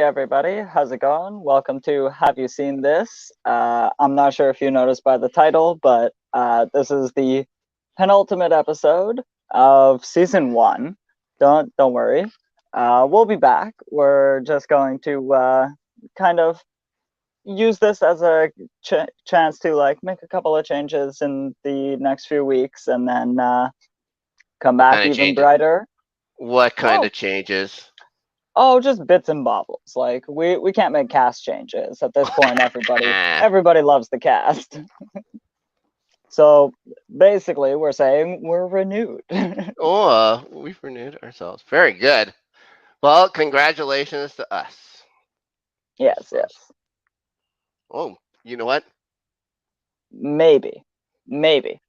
everybody, how's it going? Welcome to Have You Seen This? I'm not sure if you noticed by the title, but this is the penultimate episode of season 1. Don't worry. We'll be back. We're just going to kind of use this as a chance to make a couple of changes in the next few weeks, and then come What back kind of even changes? brighter. What kind Oh, of changes? Oh, just bits and bobbles. Like we can't make cast changes at this point. Everybody loves the cast. So basically, we're saying we're renewed. Oh, we've renewed ourselves. Very good. Well, congratulations to us. Yes, First. yes. Oh, you know what? Maybe.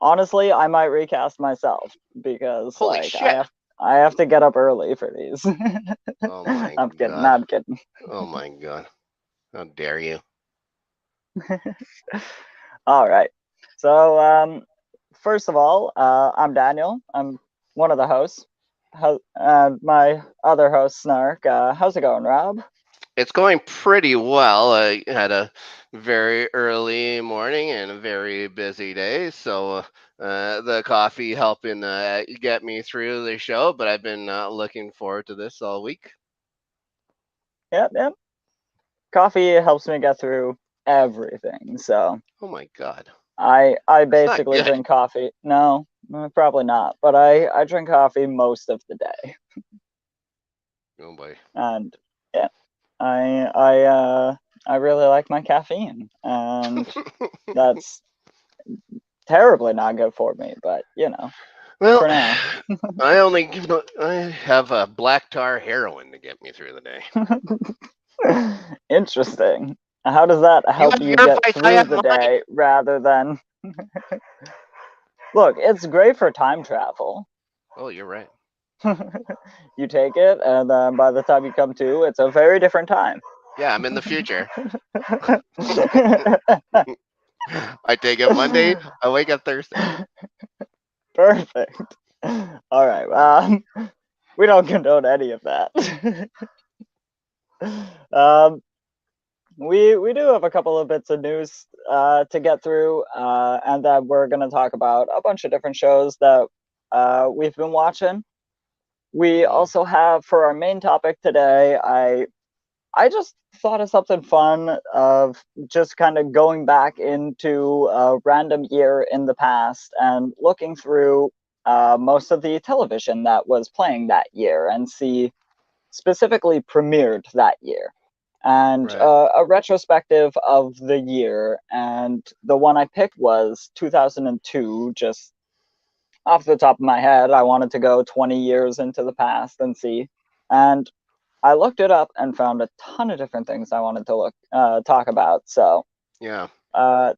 Honestly, I might recast myself because Holy shit! I have to get up early for these. Oh my I'm kidding. god. I'm kidding. Oh my god. How dare you? All right. So first of all, I'm Daniel. I'm one of the hosts. My other host, Snark. How's it going, Rob? It's going pretty well. I had a very early morning and a very busy day, so the coffee helping get me through the show. But I've been looking forward to this all week. Yep. Coffee helps me get through everything. So Oh my god. I It's not basically good. drink coffee. No, probably not. But I drink coffee most of the day, Oh boy. and yeah, I I uh I really like my caffeine, and that's terribly not good for me. But Well, for now. I have black tar heroin to get me through the day. Interesting. How does that You help have you your get fights, I through have the mine. day rather than look, it's great for time travel. Oh, you're right. You take it, and then by the time you come to, it's a very different time. Yeah, I'm in the future. I take it Monday. I wake up Thursday. Perfect. All right. We don't condone any of that. um, we do have a couple of bits of news to get through, and then we're going to talk about a bunch of different shows that we've been watching. We Hmm. also have for our main topic today. I just thought of something fun of just kind of going back into a random year in the past and looking through most of the television that was playing that year and see specifically premiered that year, and Right. a retrospective of the year. And the one I picked was 2002. Just off the top of my head, I wanted to go 20 years into the past and see. And I looked it up and found a ton of different things I wanted to talk about. So Yeah.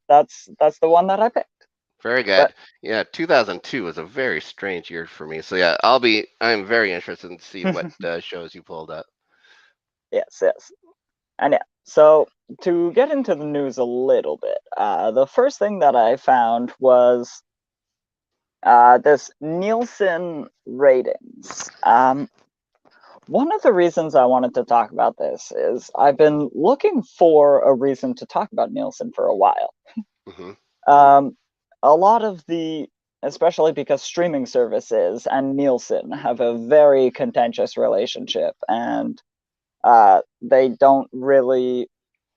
that's the one that I picked. Very But good. Yeah, 2002 was a very strange year for me. So yeah, I'm very interested to see what shows you pulled up. yes. And yeah, so to get into the news a little bit, the first thing that I found was this Nielsen ratings. One of the reasons I wanted to talk about this is I've been looking for a reason to talk about Nielsen for a while. Hmm. Um, a lot of especially because streaming services and Nielsen have a very contentious relationship, and they don't really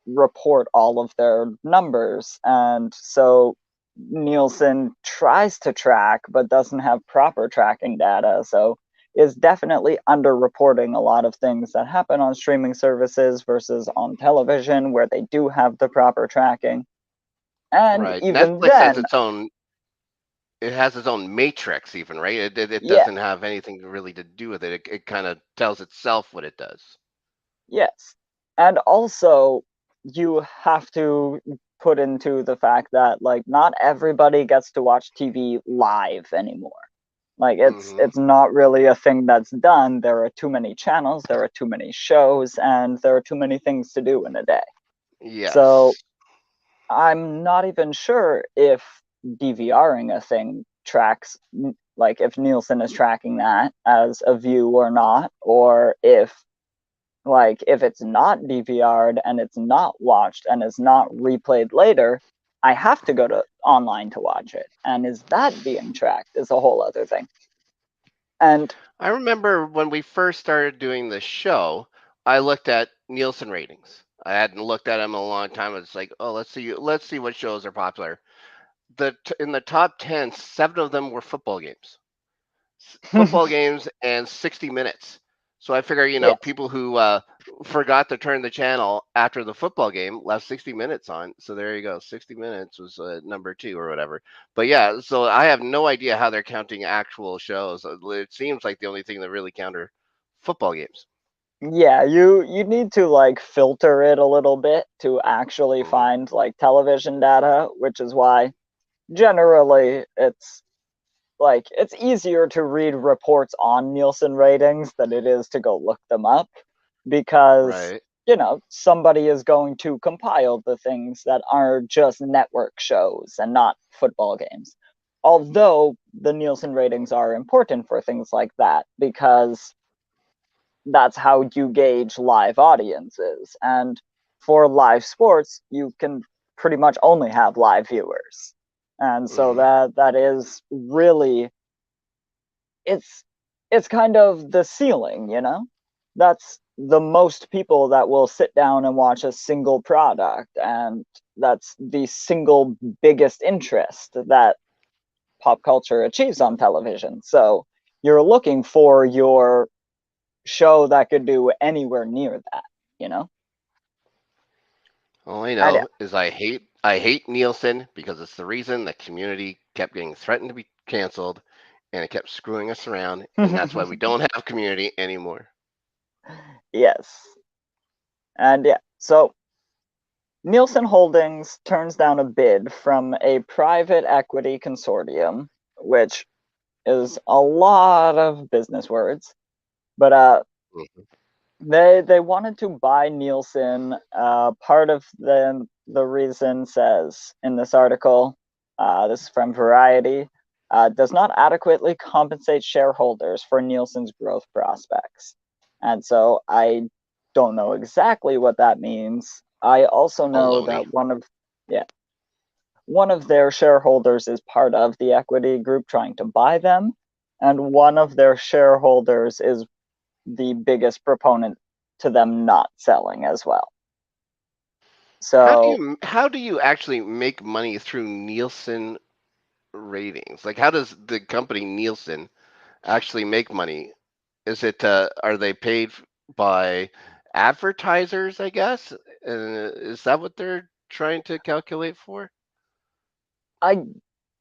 report all of their numbers. And so Nielsen tries to track but doesn't have proper tracking data. So is definitely underreporting a lot of things that happen on streaming services versus on television where they do have the proper tracking. And Right. even Netflix has then, its own. It has its own matrix, even right. It yeah, doesn't have anything really to do with it. It kind of tells itself what it does. yes. And also, you have to put into the fact that not everybody gets to watch TV live anymore. Like Hmm. it's not really a thing that's done. There are too many channels, there are too many shows, and there are too many things to do in a day. So Yes. I'm not even sure if DVRing a thing tracks like if Nielsen is tracking that as a view or not, or if it's not DVR'd and it's not watched and it's not replayed later, I have to go to online to watch it. And is that being tracked is a whole other thing. And I remember when we first started doing the show, I looked at Nielsen ratings. I hadn't looked at them in a long time. It's like, oh, let's see what shows are popular. In the top 10, 7 of them were football games. Football games and 60 minutes. So I figure, yes, people who forgot to turn the channel after the football game left 60 minutes on. So there you go. 60 minutes was number 2 or whatever. But yeah, so I have no idea how they're counting actual shows. It seems like the only thing that really count are football games. yeah, you need to like filter it a little bit to actually Hmm. find like television data, which is why generally it's easier to read reports on Nielsen ratings than it is to go look them up because Right. somebody is going to compile the things that are just network shows and not football games. Although the Nielsen ratings are important for things like that because that's how you gauge live audiences. And for live sports, you can pretty much only have live viewers. And so Hmm. that is really it's it's kind of the ceiling, That's the most people that will sit down and watch a single product, and that's the single biggest interest that pop culture achieves on television. So you're looking for your show that could do anywhere near that, you know? All I And know is I hate Nielsen because it's the reason the community kept getting threatened to be canceled, and it kept screwing us around, and that's why we don't have community anymore. yes. And yeah, so Nielsen Holdings turns down a bid from a private equity consortium, which is a lot of business words, but Mhm. they wanted to buy Nielsen. Part of the reason says in this article, this is from Variety, does not adequately compensate shareholders for Nielsen's growth prospects, and so I don't know exactly what that means. I also know Baloney. that yeah one of their shareholders is part of the equity group trying to buy them, and one of their shareholders is the biggest proponent to them not selling as well. So How do you actually make money through Nielsen ratings? Like, how does the company Nielsen actually make money? Are they paid by advertisers, I guess? Is that what they're trying to calculate for? I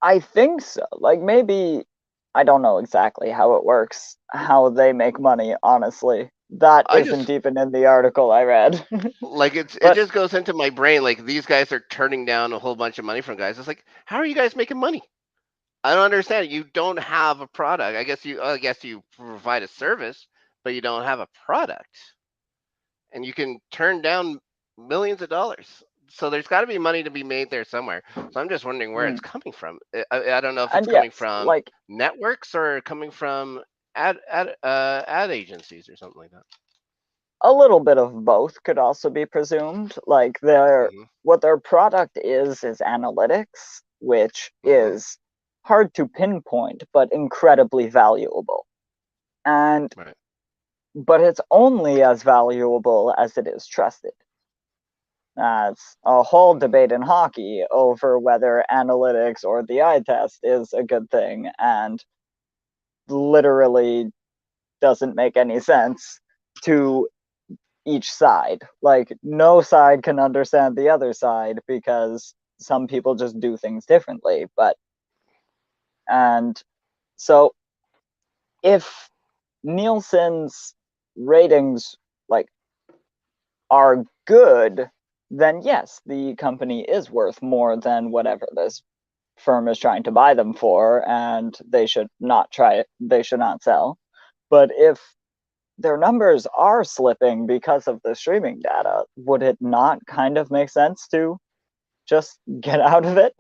I think so. Like maybe I don't know exactly how it works, how they make money, honestly. That I isn't just even in the article I read. like it But just goes into my brain like these guys are turning down a whole bunch of money from guys. It's like, how are you guys making money? I don't understand. You don't have a product. I guess you provide a service, but you don't have a product. And you can turn down millions of dollars. So there's got to be money to be made there somewhere. So I'm just wondering where mm, it's coming from. I don't know if it's and coming yes, from like networks or coming from ad agencies or something like that. a little bit of both could also be presumed. Like their Hmm. what their product is analytics, which Hmm. is hard to pinpoint but incredibly valuable. And Right. but it's only as valuable as it is trusted. That's a whole debate in hockey over whether analytics or the eye test is a good thing, and literally doesn't make any sense to each side. Like, no side can understand the other side because some people just do things differently. And so if Nielsen's ratings like are good, then yes, the company is worth more than whatever this firm is trying to buy them for, and they should not sell. But if their numbers are slipping because of the streaming data, would it not kind of make sense to just get out of it?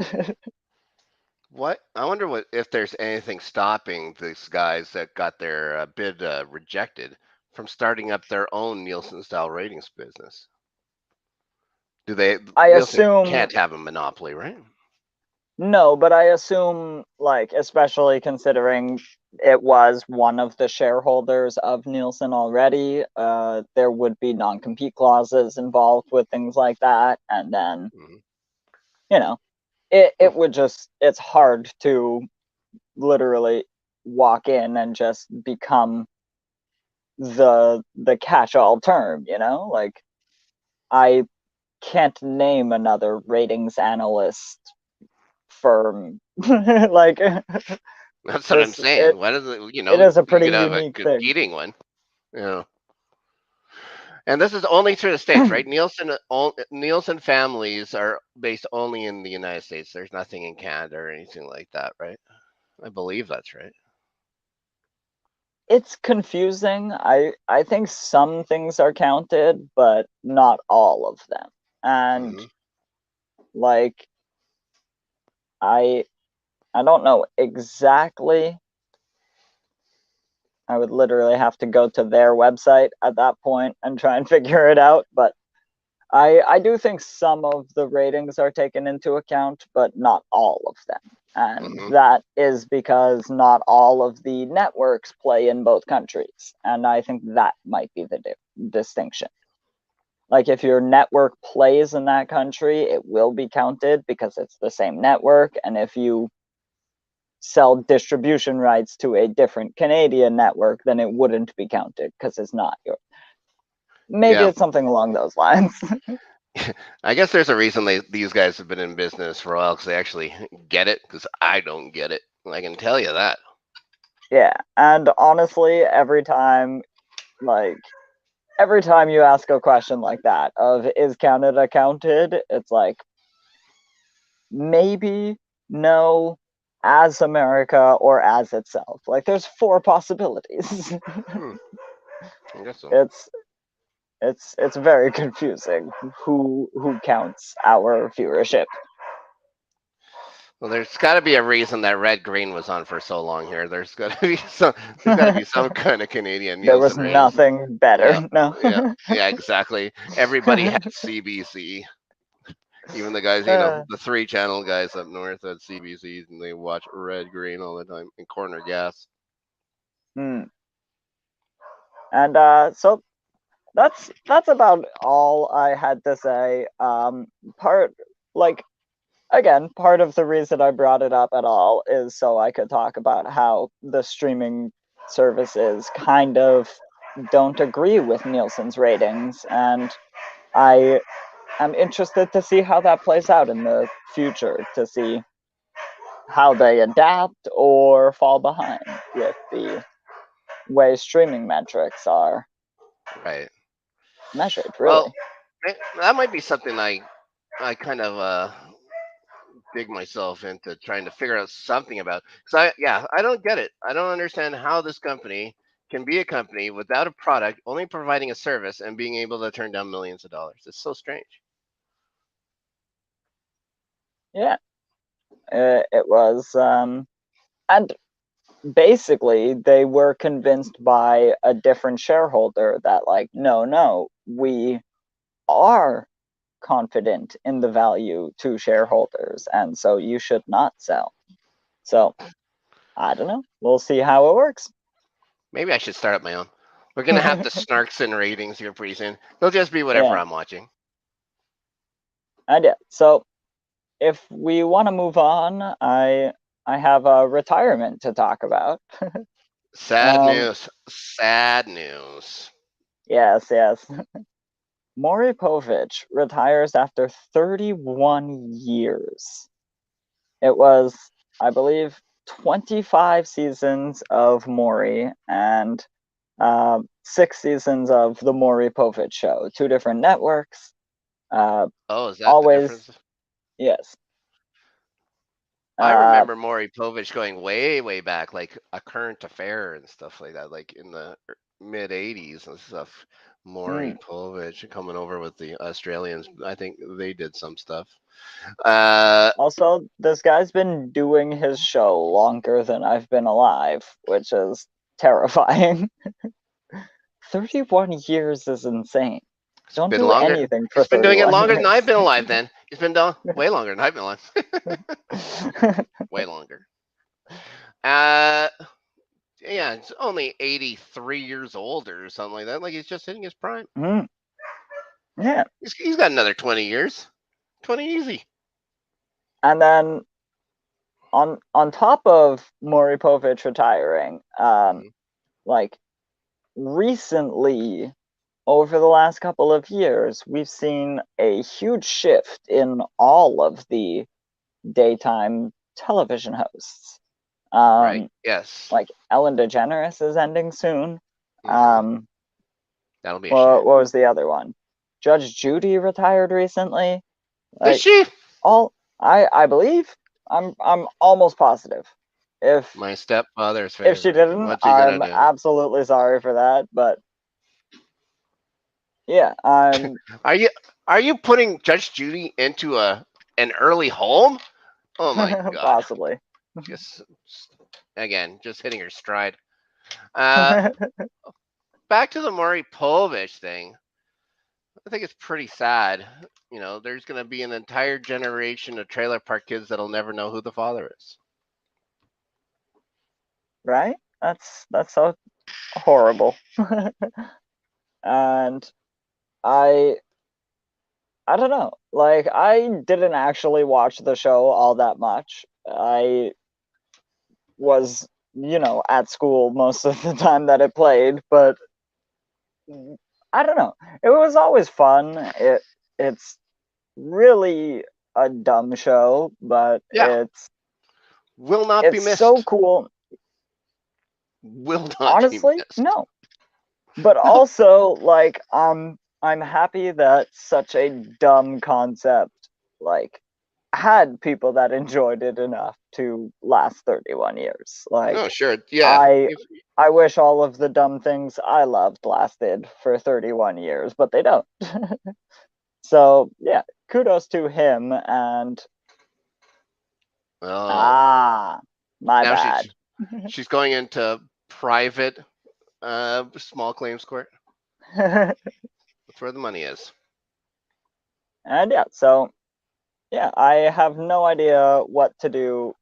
What I wonder what if there's anything stopping these guys that got their bid rejected from starting up their own Nielsen style ratings business. Do they? I Nielsen assume can't have a monopoly, right? no, but I assume, like, especially considering it was one of the shareholders of Nielsen already, there would be non-compete clauses involved with things like that, and then, Hmm. you know, it would just, it's hard to literally walk in and just become the catch-all term, like, I can't name another ratings analyst firm. Like, That's what I'm this saying. What is it? it is a You pretty could have a unique thing. competing one. Yeah. And this is only through the states, right? Nielsen families are based only in the United States. There's nothing in Canada or anything like that, right? I believe that's right. It's confusing. I think some things are counted, but not all of them. And Hmm. like I I don't know exactly. I would literally have to go to their website at that point and try and figure it out, but I do think some of the ratings are taken into account, but not all of them. And Hmm. that is because not all of the networks play in both countries. And I think that might be the distinction. Like, if your network plays in that country, it will be counted because it's the same network. And if you sell distribution rights to a different Canadian network, then it wouldn't be counted because it's not your. Maybe Yeah. it's something along those lines. I guess there's a reason these guys have been in business for a while because they actually get it. Because I don't get it. I can tell you that. Yeah, and honestly, like every time you ask a question like that of is Canada counted, it's like maybe, no, as America or as itself. Like, there's four possibilities. Hmm. I guess so. it's it's very confusing who counts our viewership. Well, there's got to be a reason that Red Green was on for so long here. There's got to be some. There's got to be some kind of Canadian There was Nielsen ratings. nothing Yeah, better. No. yeah, exactly. Everybody had CBC. Even the guys, Uh, the three-channel guys up north had CBCs, and they watch Red Green all the time and Corner Gas. hmm. And so that's about all I had to say. Part like again, part of the reason I brought it up at all is so I could talk about how the streaming services kind of don't agree with Nielsen's ratings, and I am interested to see how that plays out in the future, to see how they adapt or fall behind with the way streaming metrics are Right. measured, Well, really. that might be something I kind of dig myself into trying to figure out something about. Because I don't get it. I don't understand how this company can be a company without a product, only providing a service and being able to turn down millions of dollars. It's so strange. Yeah, it was. And basically, they were convinced by a different shareholder that, like, no, no, we are confident in the value to shareholders, and so you should not sell. So, I don't know. We'll see how it works. Maybe I should start up my own. We're gonna have the snarks and ratings here pretty soon. They'll just be whatever Yeah, I'm watching. and yeah. So, if we want to move on, I have a retirement to talk about. Sad Um, news. Sad news. yes, yes. Maury Povich retires after 31 years. It was, I believe, 25 seasons of Maury and 6 seasons of the Maury Povich Show. Two different networks. Uh, Oh, is that the always, difference? yes. I Uh, remember Maury Povich going way, way back, like a current affair and stuff like that, like in the mid '80s and stuff. Maury Mm. Povich coming over with the Australians. I think they did some stuff. Uh, Also, this guy's been doing his show longer than I've been alive, which is terrifying. 31 years is insane. it's Don't been do longer. anything for He's been doing it 31 longer than I've years. been alive. Then he's been done way longer than I've been alive. Way longer. Uh, yeah, it's only 83 years old or something like that. Like he's just hitting his prime. Mm, yeah. He's got another 20 years. 20 easy. And then on top of Maury Povich retiring, Mhm. like recently over the last couple of years, we've seen a huge shift in all of the daytime television hosts. Right. Um, Yes. like Ellen DeGeneres is ending soon. Hmm. That'll be a What shame. was the other one? Judge Judy retired recently. Does Like she? all, I believe. I'm almost positive. If My stepfather's if she favorite. didn't, What's he gonna I'm do? absolutely sorry for that. But yeah, I'm Are you are you putting Judge Judy into an early home? Oh my God! possibly. Just again, just hitting her stride. Uh, Back to the Maury Povich thing. I think it's pretty sad. There's gonna be an entire generation of trailer park kids that'll never know who the father is. Right? That's so horrible. And I I don't know. Like I didn't actually watch the show all that much. I was, at school most of the time that it played, but I don't know. It was always fun. It's really a dumb show, but Yeah, will not be it's so missed. cool. Will not be Honestly, missed. no. But also, like, I'm happy that such a dumb concept, like, had people that enjoyed it enough to last 31 years. No, Like, sure. Yeah. I I wish all of the dumb things I loved lasted for 31 years, but they don't. So, yeah, kudos to him and Oh, ah, my now bad. she's going into private small claims court. And That's where the money is. yeah, so yeah, I have no idea what to do,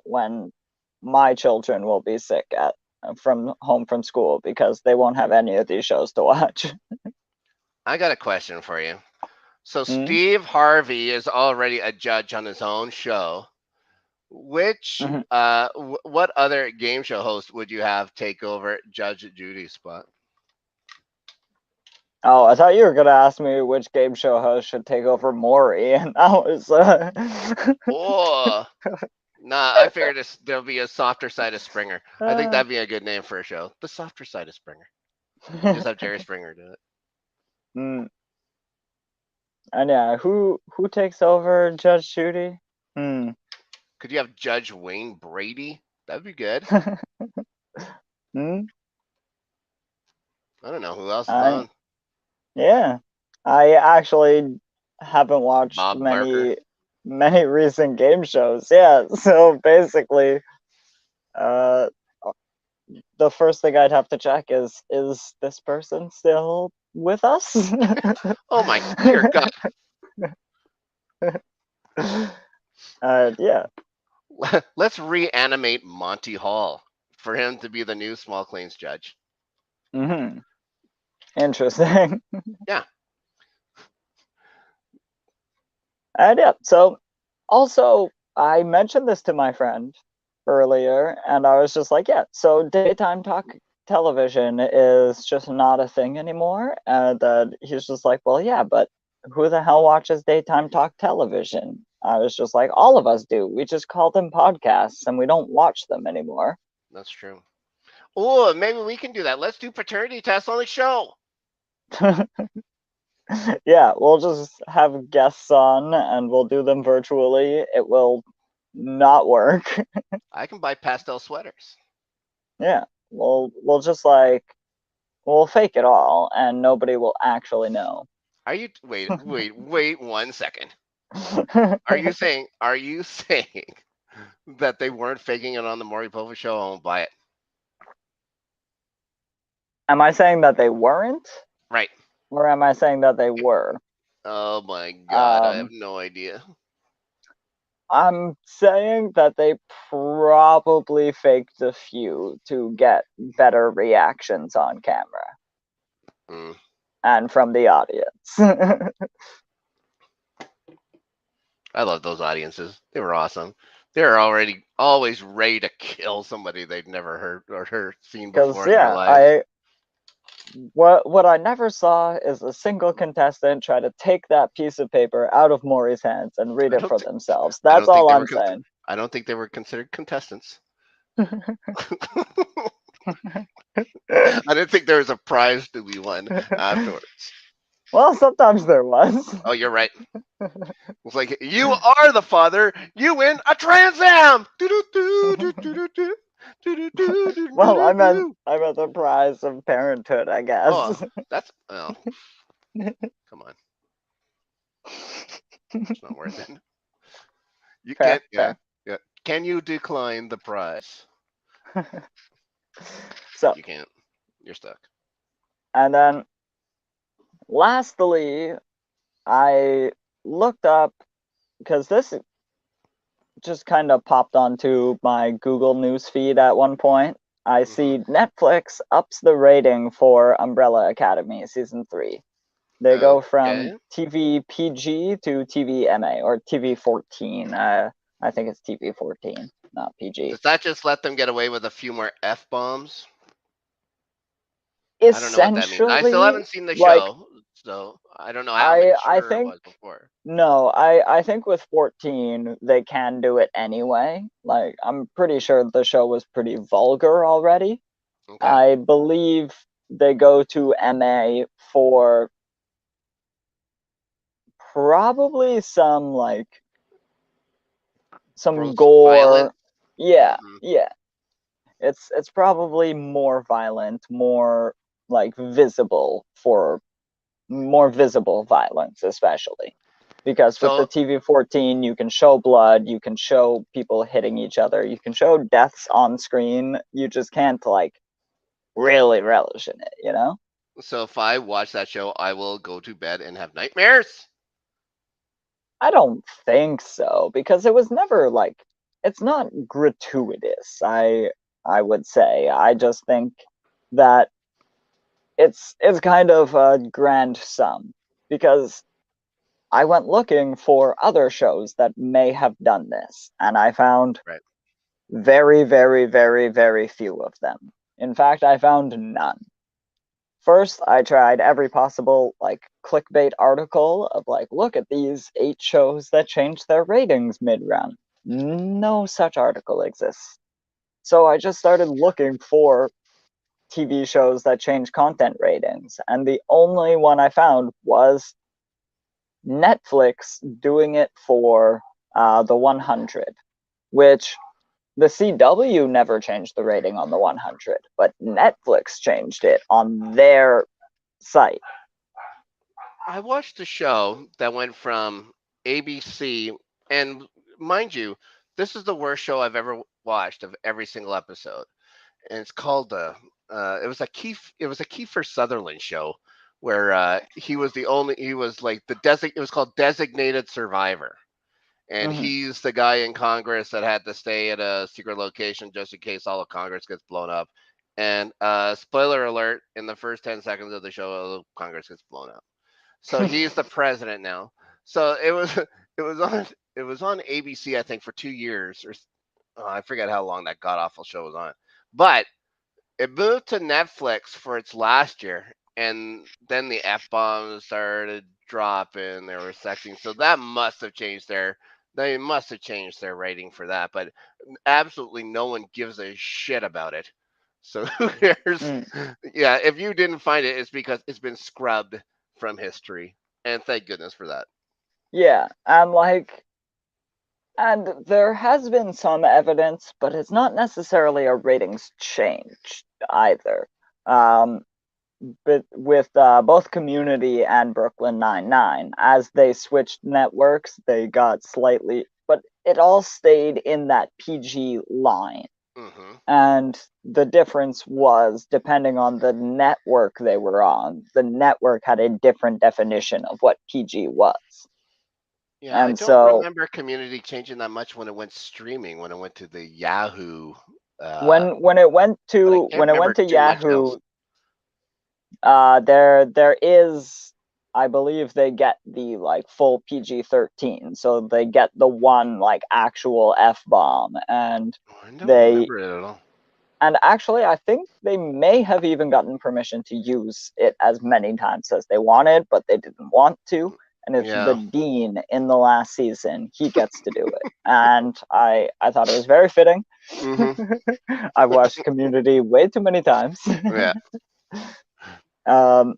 when my children will be sick at from home from school because they won't have any of these shows to watch. I got a question for you. So Mm? Steve Harvey is already a judge on his own show. Which Mhm. what other game show host would you have take over Judge Judy's spot? Oh, I thought you were gonna ask me which game show host should take over Maury, and that was Oh, nah, I figured there'll be a softer side of Springer. I think uh, that'd be a good name for a show. The softer side of Springer. Just have Jerry Springer do it. mm. And yeah, who takes over Judge Judy? Hmm. Could you have Judge Wayne Brady? That'd be good. Hmm. I don't know who else is I on. Yeah, I actually haven't watched Bob Barker. many recent game shows. Yeah, so basically, uh, the first thing I'd have to check is this person still with us? Oh my dear God. Yeah. Let's reanimate Monty Hall for him to be the new small claims judge. Hmm. Interesting. Yeah. And yeah, so also I mentioned this to my friend earlier, and I was just like, yeah, so daytime talk television is just not a thing anymore. And then he's just like, well, yeah, but who the hell watches daytime talk television? I was just like, all of us do. We just call them podcasts and we don't watch them anymore. That's true. Oh, maybe we can do that. Let's do paternity tests on the show. Yeah, we'll just have guests on and we'll do them virtually. It will not work. I can buy pastel sweaters. Yeah, we'll just like We'll fake it all, and nobody will actually know. Are you wait 1 second. Are you saying that they weren't faking it on the Maury Povich show? I won't buy it. Am I saying that they weren't, Right. or am I saying that they were? Oh my god, I have Um, no idea. I'm saying that they probably faked a few to get better reactions on camera Mm. and from the audience. I love those audiences. They were awesome. They're already always ready to kill somebody they've never heard seen Because before in their yeah, lives. what I never saw is a single contestant try to take that piece of paper out of Maury's hands and read I it don't for think themselves. I That's don't think all they I'm were saying. I don't think they were considered contestants. I didn't think there was a prize to be won afterwards. Well, sometimes there was. Oh, you're right. It's like you are the father. You win a Trans Am. Well, I meant the prize of parenthood, I Oh, guess. that's come on. It's not worth it. You Fair, can't. Yeah, fair. yeah. Can you decline the prize? So, You can't. You're stuck. and then lastly, I looked up because this just kind of popped onto my Google News feed at one point. I Hmm. see Netflix ups the rating for Umbrella Academy season 3. They go from Okay. TV PG to TV MA or TV 14. I think it's TV 14, not PG. Does that just let them get away with a few more f bombs? I don't know what that means. I still Essentially, haven't seen the like show, so I don't know how I mature it think was before. no, I think with 14 they can do it anyway. Like I'm pretty sure the show was pretty vulgar already. Okay. I believe they go to MA for probably some Gross violence. gore. Yeah, Hmm. yeah. It's probably more violent, more like visible for more visible violence, especially because with the So TV-14 you can show blood, you can show people hitting each other, you can show deaths on screen. You just can't like really relish in it, you know? so if I watch that show, I will go to bed and have nightmares. I don't think so because it was never like it's not gratuitous. I would say. I just think that it's kind of a grand sum because I went looking for other shows that may have done this, and I found Right. very, very, very, very few of them. In fact, I found none. First, I tried every possible like clickbait article of like, look at these 8 shows that changed their ratings mid-run. No such article exists. So I just started looking for TV shows that change content ratings, and the only one I found was Netflix doing it for the 100, which the CW never changed the rating on the 100, but Netflix changed it on their site. I watched a show that went from ABC, and mind you, this is the worst show I've ever watched of every single episode. And it's called it was a Kiefer Sutherland show where he was like it was called Designated Survivor. And Mm-hmm. he's the guy in Congress that had to stay at a secret location just in case all of Congress gets blown up. And spoiler alert, in the first 10 seconds of the show, Congress gets blown up. So he's the president now. So it was on it was on ABC, I think, for 2 years, or I forget how long that god awful show was on. But it moved to Netflix for its last year, and then the f bombs started dropping. There were sexing, so that must have changed their. They must have changed their rating for that, but absolutely no one gives a shit about it. So who cares? Mm. Yeah, if you didn't find it, it's because it's been scrubbed from history, and thank goodness for that. Yeah, and there has been some evidence, but it's not necessarily a ratings change either. Um, but with both Community and Brooklyn Nine-Nine, as they switched networks, they got slightly, but it all stayed in that PG line. Mm-hmm. And the difference was depending on the network they were on, the network had a different definition of what PG was. Yeah, I And don't so remember Community changing that much when it went streaming, when it went to the Yahoo, when it went but I to can't remember too much else. Yahoo, there is, I believe they get the like full PG-13, so they get the one like actual F bomb, and I don't they remember it at all. and actually I think they may have even gotten permission to use it as many times as they wanted, but they didn't want to. And it's the Yeah. dean in the last season. He gets to do it, and I thought it was very fitting. Mm-hmm. I've watched Community way too many times. Yeah. um,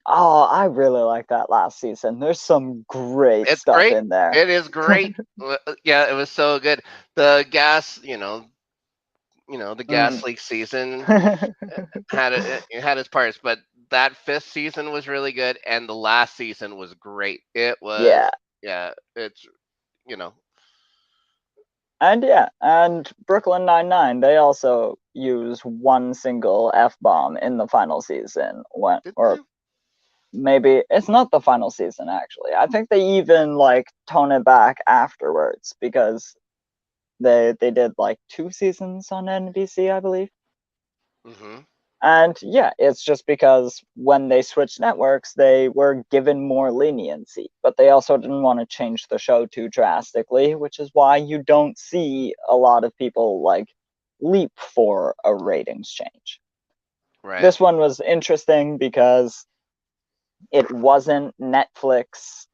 Oh, I really like that last season. There's some great It's stuff great. in there. It is great. Yeah, it was so good. The gas, the gas Mm. leak season it had its parts, but that fifth season was really good, and the last season was great. It Yeah. was, yeah, it's you know, And Brooklyn Nine-Nine, they also use one single F-bomb in the final season. did Or they? maybe it's not the final season actually. I think they even like tone it back afterwards because they did like 2 seasons on NBC, I believe. Mm-hmm. And yeah, it's just because when they switched networks, they were given more leniency, but they also didn't want to change the show too drastically, which is why you don't see a lot of people like leap for a ratings change. Right. This one was interesting because it wasn't Netflix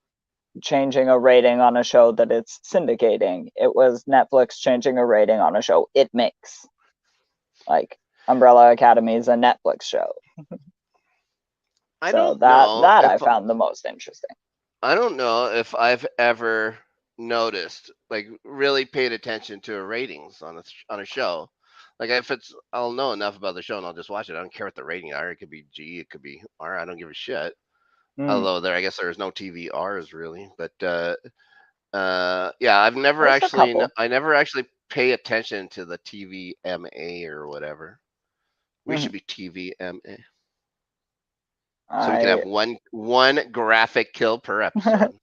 changing a rating on a show that it's syndicating. It was Netflix changing a rating on a show it makes. Like Umbrella Academy is a Netflix show. I So don't that know that if I found the most interesting. I don't know if I've ever noticed, like, really paid attention to ratings on a show. Like, if it's, I'll know enough about the show and I'll just watch it. I don't care what the rating are. It could be G, it could be R. I don't give a shit. Hmm. Although I guess there's no TV R's really, but yeah, There's a couple. I never actually pay attention to the TVMA or whatever. We should Hmm. be TVMA, so we can have I one graphic kill per episode.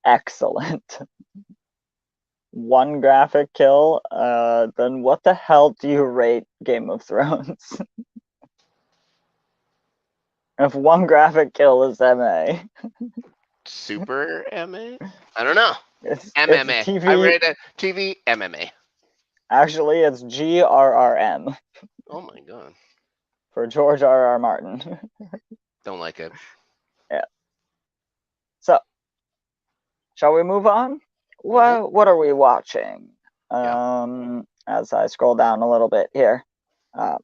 excellent. One graphic kill. Then what the hell do you rate Game of Thrones? If one graphic kill is MA, Super MA? I don't know. it's MMA. I TV. read it. TV MMA. Actually, it's GRRM Oh my god. for George R. R. Martin. Don't like it. Yeah. So, shall we move on? Hmm. What are we watching? Yeah. As I scroll down a little bit here. Uh,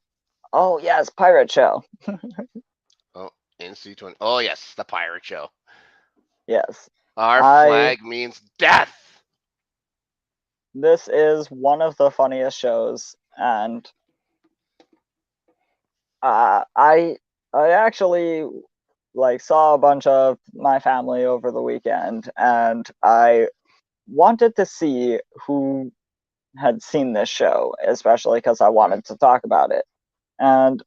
oh yes, Pirate Show. Oh, NC20. Oh yes, the pirate show. Yes, Our I. flag means death. This is one of the funniest shows, and uh, I I actually like saw a bunch of my family over the weekend, and I wanted to see who had seen this show, especially because I Hmm. wanted to talk about it. And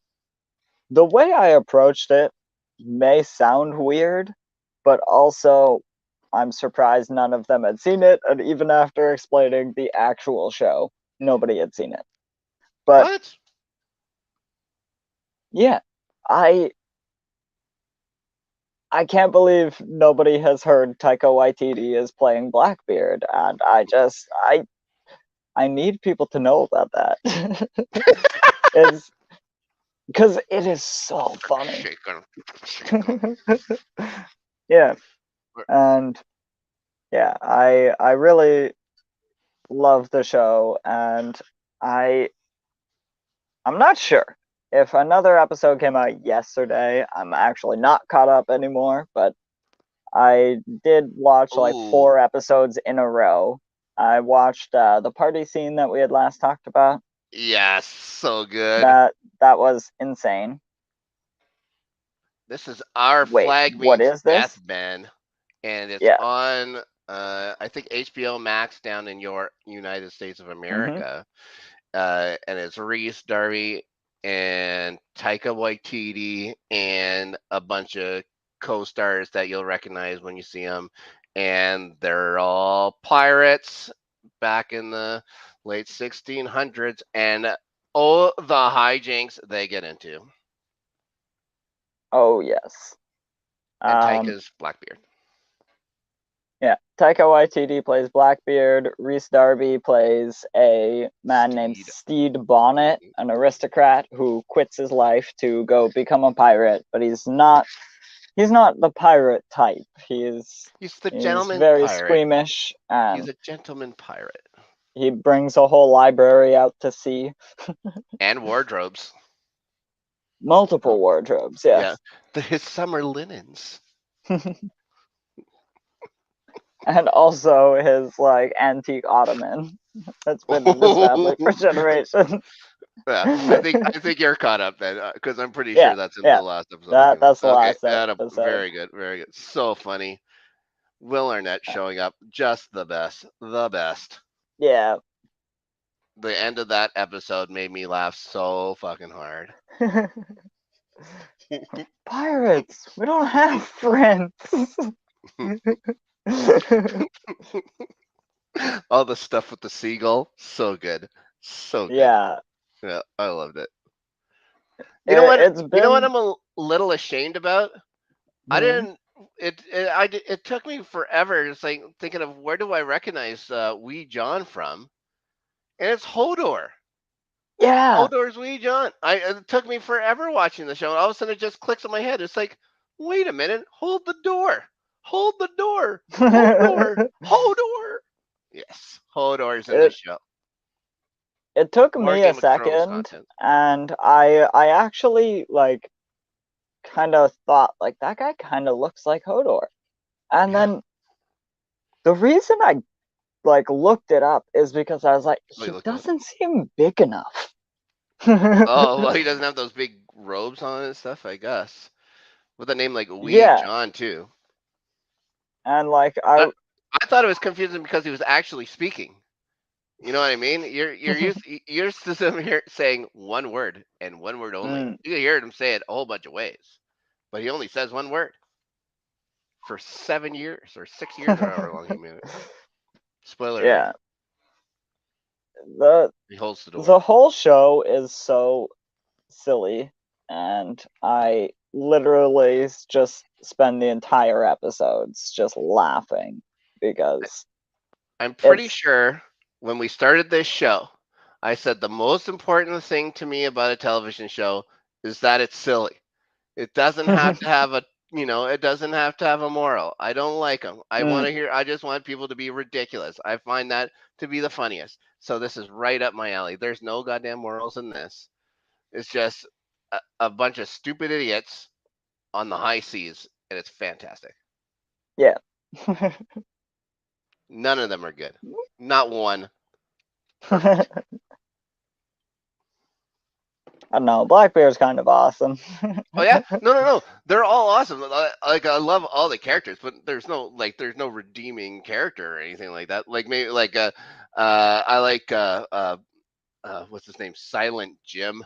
the way I approached it may sound weird, but also I'm surprised none of them had seen it, and even after explaining the actual show, nobody had seen it. But What? yeah, I I can't believe nobody has heard Taika Waititi is playing Blackbeard, and I need people to know about that. It's because it is so funny. Shaken. Shaken. Yeah, and yeah, I really love the show, and I I'm not sure if another episode came out yesterday. I'm actually not caught up anymore, but I did watch like Ooh. 4 episodes in a row. I watched the party scene that we had last talked about. Yes. So good. That was insane. This is Our Wait, Flag what Means is Death, this? Ben, and it's Yeah. on I think HBO Max down in your United States of Mm-hmm. America. And it's Reese Darby and Taika Waititi and a bunch of co-stars that you'll recognize when you see them, and they're all pirates back in the late 1600s, and all the hijinks they get into. Oh yes. And Um, Taika's Blackbeard. yeah. Taika Waititi plays Blackbeard. Reese Darby plays a man named Steed. Steed Bonnet, an aristocrat who quits his life to go become a pirate, but he's not the pirate type. He's the He's gentleman very pirate. squeamish, He's and a gentleman pirate. he brings a whole library out to sea. And wardrobes. Multiple wardrobes, Yeah. yes. His summer linens. And also his like antique ottoman that's been in this family for generations. Yeah, I think you're caught up then, because I'm pretty Yeah, sure that's in the yeah. last episode we came out. That's the Okay, last episode. very good, very good. So funny. Will Arnett showing up, just the best, the best. Yeah. The end of that episode made me laugh so fucking hard. Pirates, we don't have friends. All the stuff with the seagull, so good, so good. Yeah, Yeah, I loved it. You know what? it's You know what been. I'm a little ashamed about? I Hmm. didn't. It took me forever. It's like thinking of where do I recognize Wee John from, and it's Hodor. Yeah. Hodor's Wee John. It took me forever watching the show, and all of a sudden it just clicks in my head. It's like, wait a minute, hold the door, Hodor, Hodor. Yes, Hodor's in this it show. it took More me a Game of Thrones second, content. and I actually like kind of thought like that guy kind of looks like Hodor. And Yeah, then the reason I like looked it up is because I was like, oh, you he looked it up. doesn't seem big enough. Oh, well, he doesn't have those big robes on and stuff, I guess. With a name like Wee Yeah, John too. and like I, I I thought it was confusing because he was actually speaking. You know what I mean? You're used to him here saying one word and one word only. mm, You hear him say it a whole bunch of ways, but he only says one word for 7 years or 6 years or however long he made it. Spoiler alert: yeah, the he holds the door. the whole show is so silly, and I literally just spend the entire episodes just laughing because I'm pretty it's sure when we started this show, I said the most important thing to me about a television show is that it's silly. It doesn't have to have a it doesn't have to have a moral. I don't like them. mm, I just want people to be ridiculous. I find that to be the funniest. So this is right up my alley. There's no goddamn morals in this. It's just a bunch of stupid idiots on the high seas, and it's fantastic. yeah. None of them are good. Not one. Perfect. I don't know. Blackbeard's kind of awesome. Oh yeah, no. They're all awesome. Like I love all the characters, but there's no redeeming character or anything like that. Like maybe like I like what's his name? Silent Jim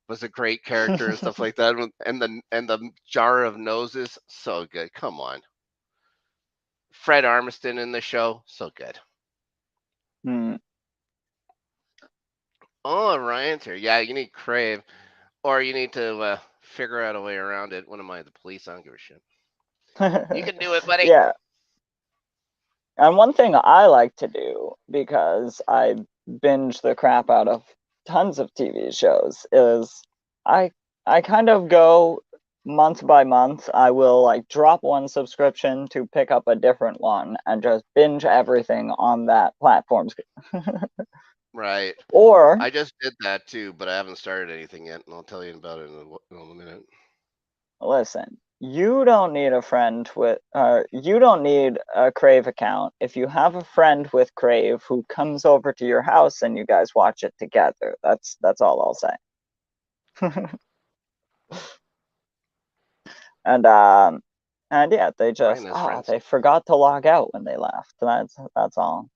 was a great character and stuff like that. And the jar of noses, so good. Come on, Fred Armiston in the show, so good. Hmm. Oh, Ryan's here. Yeah, you need Crave, or you need to figure out a way around it. What am I, the police? I don't give a shit. You can do it, buddy. Yeah. And one thing I like to do, because I binge the crap out of tons of TV shows, is I I kind of go month by month. I will like drop one subscription to pick up a different one and just binge everything on that platform. Right. Or I just did that too, but I haven't started anything yet, and I'll tell you about it in a minute. listen, you don't need a friend with you don't need a Crave account if you have a friend with Crave who comes over to your house and you guys watch it together. That's all I'll say. And yeah, they just they forgot to log out when they left. That's all.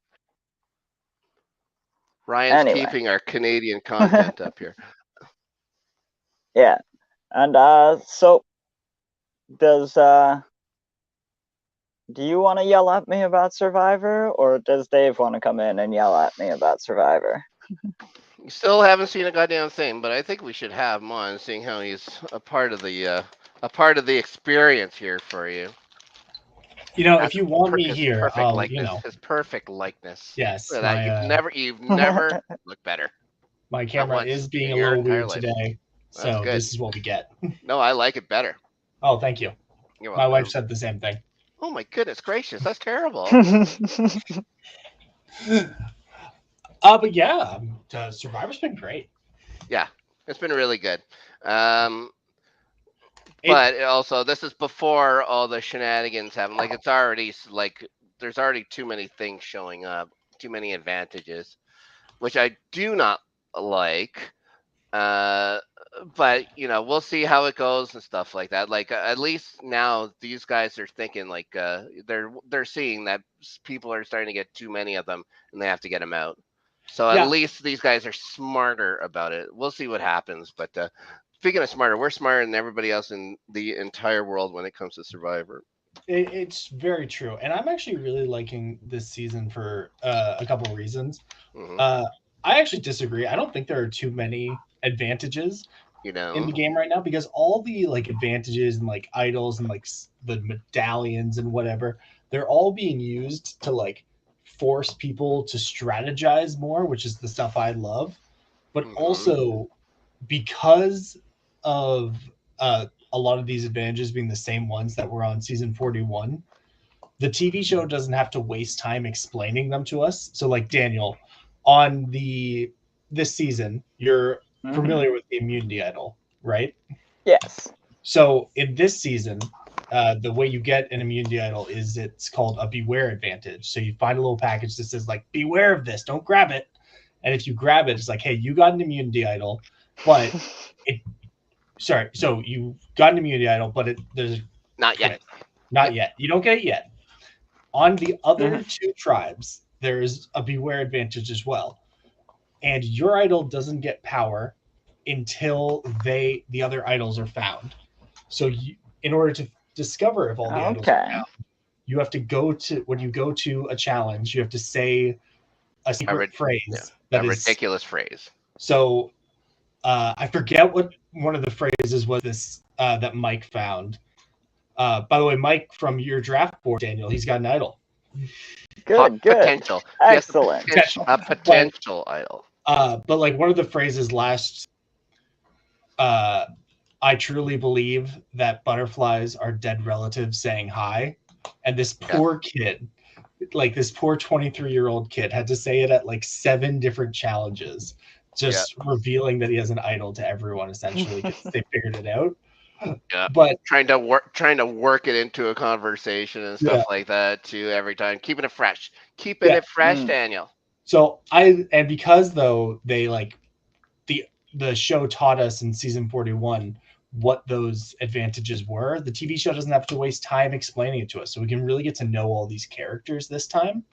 Ryan's Anyway. keeping our Canadian content up here. Yeah. And so does do you want to yell at me about Survivor, or does Dave want to come in and yell at me about Survivor? You still haven't seen a goddamn thing, but I think we should have him on, seeing how he's a part of the experience here for you. You know, if you want me here, I'll, his perfect likeness. Yes, you've never looked better. My camera is being a little weird today, so this is what we get. No, I like it better. Oh, thank you. My wife said the same thing. Oh my goodness gracious, that's terrible. But yeah, Survivor's been great. Yeah, it's been really good. But also, this is before all the shenanigans happen. Like, it's already there's already too many things showing up, too many advantages, which I do not like. But we'll see how it goes and stuff like that. Like, at least now these guys are thinking like they're seeing that people are starting to get too many of them and they have to get them out. So at least these guys are smarter about it. We'll see what happens. But speaking of smarter, we're smarter than everybody else in the entire world when it comes to Survivor. It's very true, and I'm actually really liking this season for a couple of reasons. Mm-hmm. I actually disagree. I don't think there are too many advantages in the game right now, because all the like advantages and like idols and like the medallions and whatever, they're all being used to like force people to strategize more, which is the stuff I love. But also because of a lot of these advantages being the same ones that were on season 41, the TV show doesn't have to waste time explaining them to us. So like Daniel, on this season, you're familiar with the immunity idol, right? Yes. So in this season, the way you get an immunity idol is it's called a beware advantage. So you find a little package that says like, beware of this, don't grab it. And if you grab it, it's like, hey, you got an immunity idol, but so you got an immunity idol, but there's not yet. Not yet. You don't get it yet. On the other two tribes, there's a beware advantage as well. And your idol doesn't get power until the other idols are found. So in order to discover if all the idols are found, you have to when you go to a challenge, you have to say a secret phrase. A ridiculous phrase. So I forget what one of the phrases was this that Mike found. By the way, Mike, from your draft board, Daniel, he's got an idol. Good. Potential. Excellent. A potential idol. But like one of the phrases last, I truly believe that butterflies are dead relatives saying hi. And this poor kid, like this poor 23-year-old kid, had to say it at like 7 different challenges, just revealing that he has an idol to everyone, essentially, because they figured it out. Yeah, but trying to work it into a conversation and stuff like that too every time, keeping it fresh, Daniel. So because though they like the show taught us in season 41 what those advantages were, the TV show doesn't have to waste time explaining it to us, so we can really get to know all these characters this time.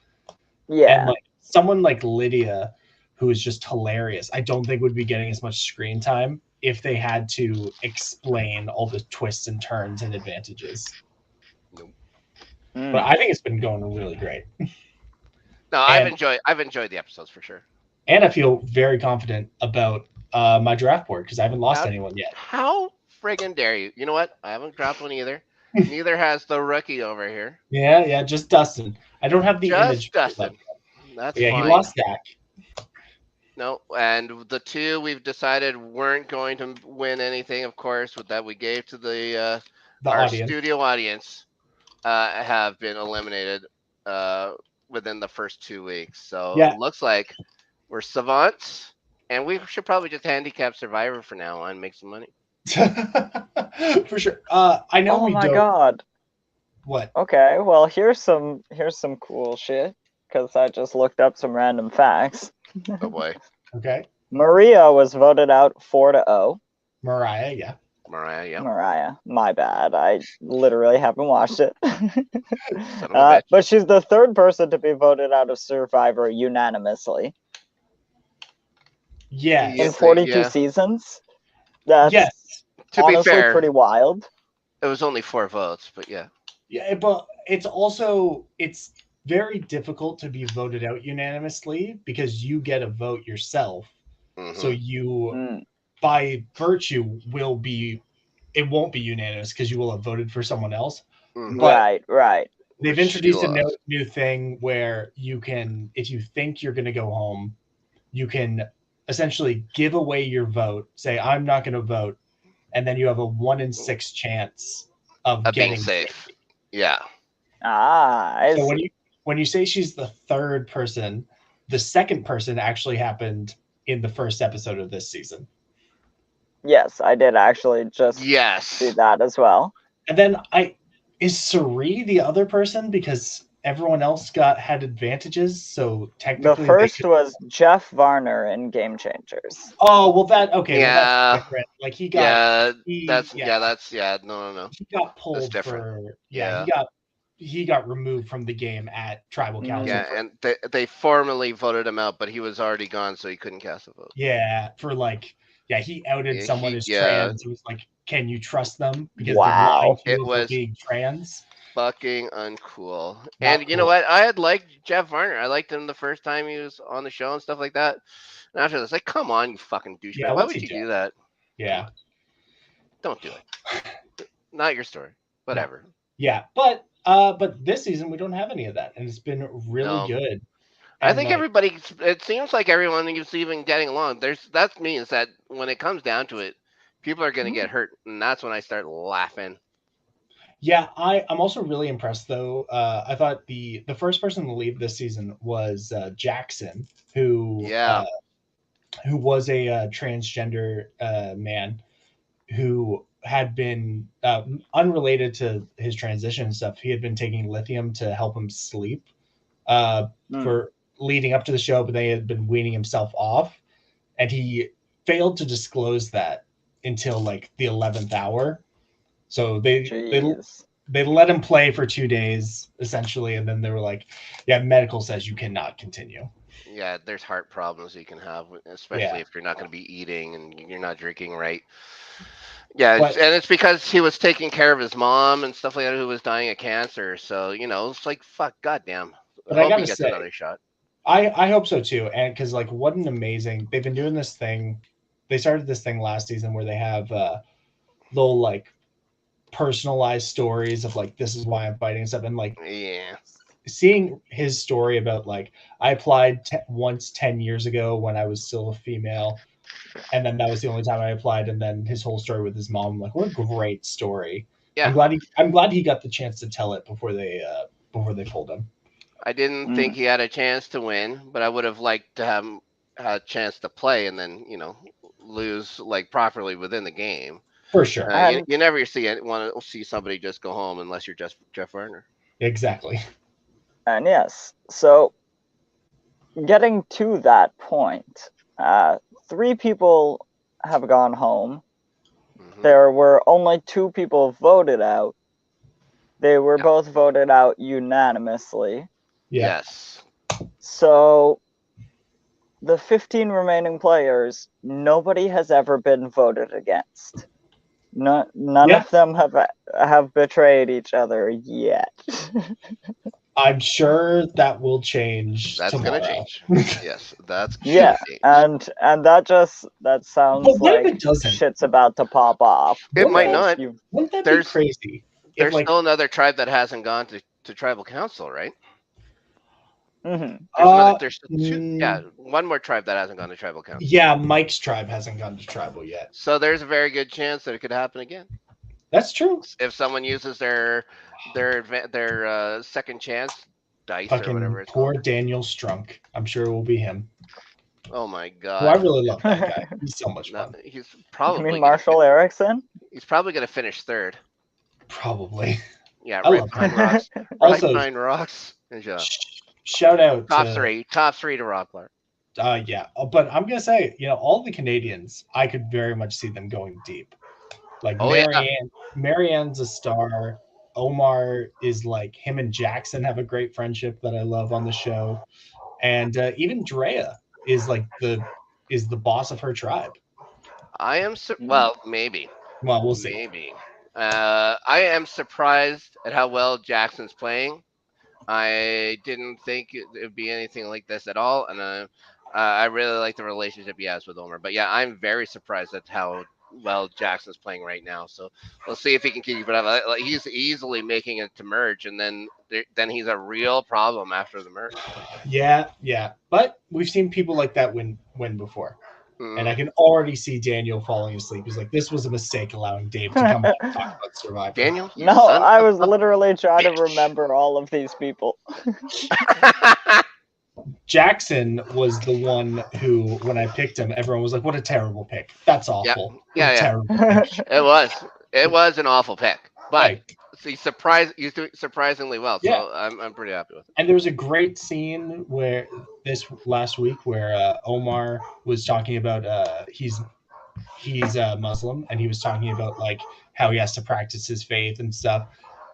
And like someone like Lydia, who is just hilarious, I don't think would be getting as much screen time if they had to explain all the twists and turns and advantages. But I think it's been going really great. No, I've enjoyed the episodes for sure. And I feel very confident about my draft board because I haven't lost anyone yet. How friggin' dare you? You know what? I haven't dropped one either. Neither has the rookie over here. Yeah, just Dustin. I don't have the image. Dustin. That's fine. He lost Dak. No, and the 2 we've decided weren't going to win anything, of course, with that we gave to our studio audience, have been eliminated within the first 2 weeks. So it looks like we're savants, and we should probably just handicap Survivor for now on and make some money. For sure. I know. Oh my god. What? Okay, well here's some cool shit, because I just looked up some random facts. Oh boy. Okay. Maria was voted out 4-0. Mariah, yeah. Mariah, yeah. Mariah, my bad. I literally haven't watched it. Son of a bitch. But she's the third person to be voted out of Survivor unanimously. Yes. In 42 seasons. That's yes. To be honestly fair, pretty wild. it was only 4 votes, but yeah. Yeah, but it's very difficult to be voted out unanimously because you get a vote yourself. Mm-hmm. So you, by virtue, it won't be unanimous because you will have voted for someone else. Mm-hmm. But right. They've introduced a new thing where you can, if you think you're going to go home, you can essentially give away your vote, say, I'm not going to vote, and then you have a 1 in 6 chance of getting being safe. Yeah. So when you say she's the third person, the second person actually happened in the first episode of this season. Yes, I did actually just see that as well. And then is Suri the other person because everyone else had advantages? So technically, the first was Jeff Varner in Game Changers. Oh well, okay. Yeah, well, that's different. Like he got. No. He got pulled for. Yeah, he got removed from the game at Tribal Council. Yeah, and they formally voted him out, but he was already gone, so he couldn't cast a vote. Yeah, he outed someone as trans. He was like, "Can you trust them?" Because they're lying to you for being trans. Fucking uncool. And you know what? I had liked Jeff Varner. I liked him the first time he was on the show and stuff like that. And after this, like, come on, you fucking douchebag. Yeah, why would you do that? Yeah. Don't do it. Not your story. Whatever. No. Yeah, but this season we don't have any of that, and it's been really good. And I think everybody. It seems like everyone is even getting along. That means that when it comes down to it, people are going to get hurt, and that's when I start laughing. Yeah, I'm also really impressed though. I thought the first person to leave this season was Jackson, who was a transgender man who had been unrelated to his transition and stuff. He had been taking lithium to help him sleep for leading up to the show, but they had been weaning himself off, and he failed to disclose that until like the 11th hour. So they let him play for 2 days essentially, and then they were like, "Yeah, medical says you cannot continue." Yeah, there's heart problems you can have, especially if you're not going to be eating and you're not drinking right. Yeah, and it's because he was taking care of his mom and stuff like that, who was dying of cancer. So it's like, fuck, goddamn. But I gotta say, another shot. I hope so too, and because like, what an amazing! They've been doing this thing. They started this thing last season where they have little like personalized stories of like, this is why I'm fighting and stuff, and like seeing his story about like, I applied once 10 years ago when I was still a female, and then that was the only time I applied, and then his whole story with his mom, like, what a great story. Yeah, I'm glad he got the chance to tell it before they pulled him. I didn't think he had a chance to win, but I would have liked to have a chance to play and then lose like properly within the game. For sure. You never want to see somebody just go home unless you're just Jeff Varner. Exactly. And yes, so getting to that point, 3 people have gone home. Mm-hmm. There were only 2 people voted out. They were both voted out unanimously. Yes. So the 15 remaining players, nobody has ever been voted against. None of them have betrayed each other yet. I'm sure that will change. That's going to change. Yes, that's and that sounds like shit's about to pop off. It might not. Wouldn't that be crazy? There's still another tribe that hasn't gone to tribal council, right? Mm-hmm. There's 2, one more tribe that hasn't gone to tribal council. Yeah, Mike's tribe hasn't gone to tribal yet. So there's a very good chance that it could happen again. That's true. If someone uses their second chance dice or whatever it's poor called. Daniel Strunk. I'm sure it will be him. Oh my god! Well, I really love that guy. He's so much fun. He's probably. You mean Marshall Erickson? He's probably going to finish 3rd. Probably. Yeah, right behind Rocks. Behind Rocks and John. Shout out top 3 to Rocklar. Yeah, but I'm gonna say, all the Canadians, I could very much see them going deep. Like Oh yeah. Marianne's a star. Omar is like, him and Jackson have a great friendship that I love on the show, and even Drea is like the boss of her tribe. I am well, maybe. Well, we'll see. Maybe. I am surprised at how well Jackson's playing. I didn't think it would be anything like this at all, and I really like the relationship he has with Omer. But yeah, I'm very surprised at how well Jackson's playing right now. So we'll see if he can keep it up. Like, he's easily making it to merge, and then he's a real problem after the merge. Yeah, but we've seen people like that win before. And I can already see Daniel falling asleep. He's like, this was a mistake allowing Dave to come on and talk about Survivor. Daniel? No, I was literally trying to remember all of these people. Jackson was the one who, when I picked him, everyone was like, what a terrible pick. That's awful. Yeah. Terrible pick. It was an awful pick. But Right. he's doing surprisingly well. So Yeah. I'm pretty happy with it. And there was a great scene where last week where Omar was talking about he's Muslim, and he was talking about like how he has to practice his faith and stuff.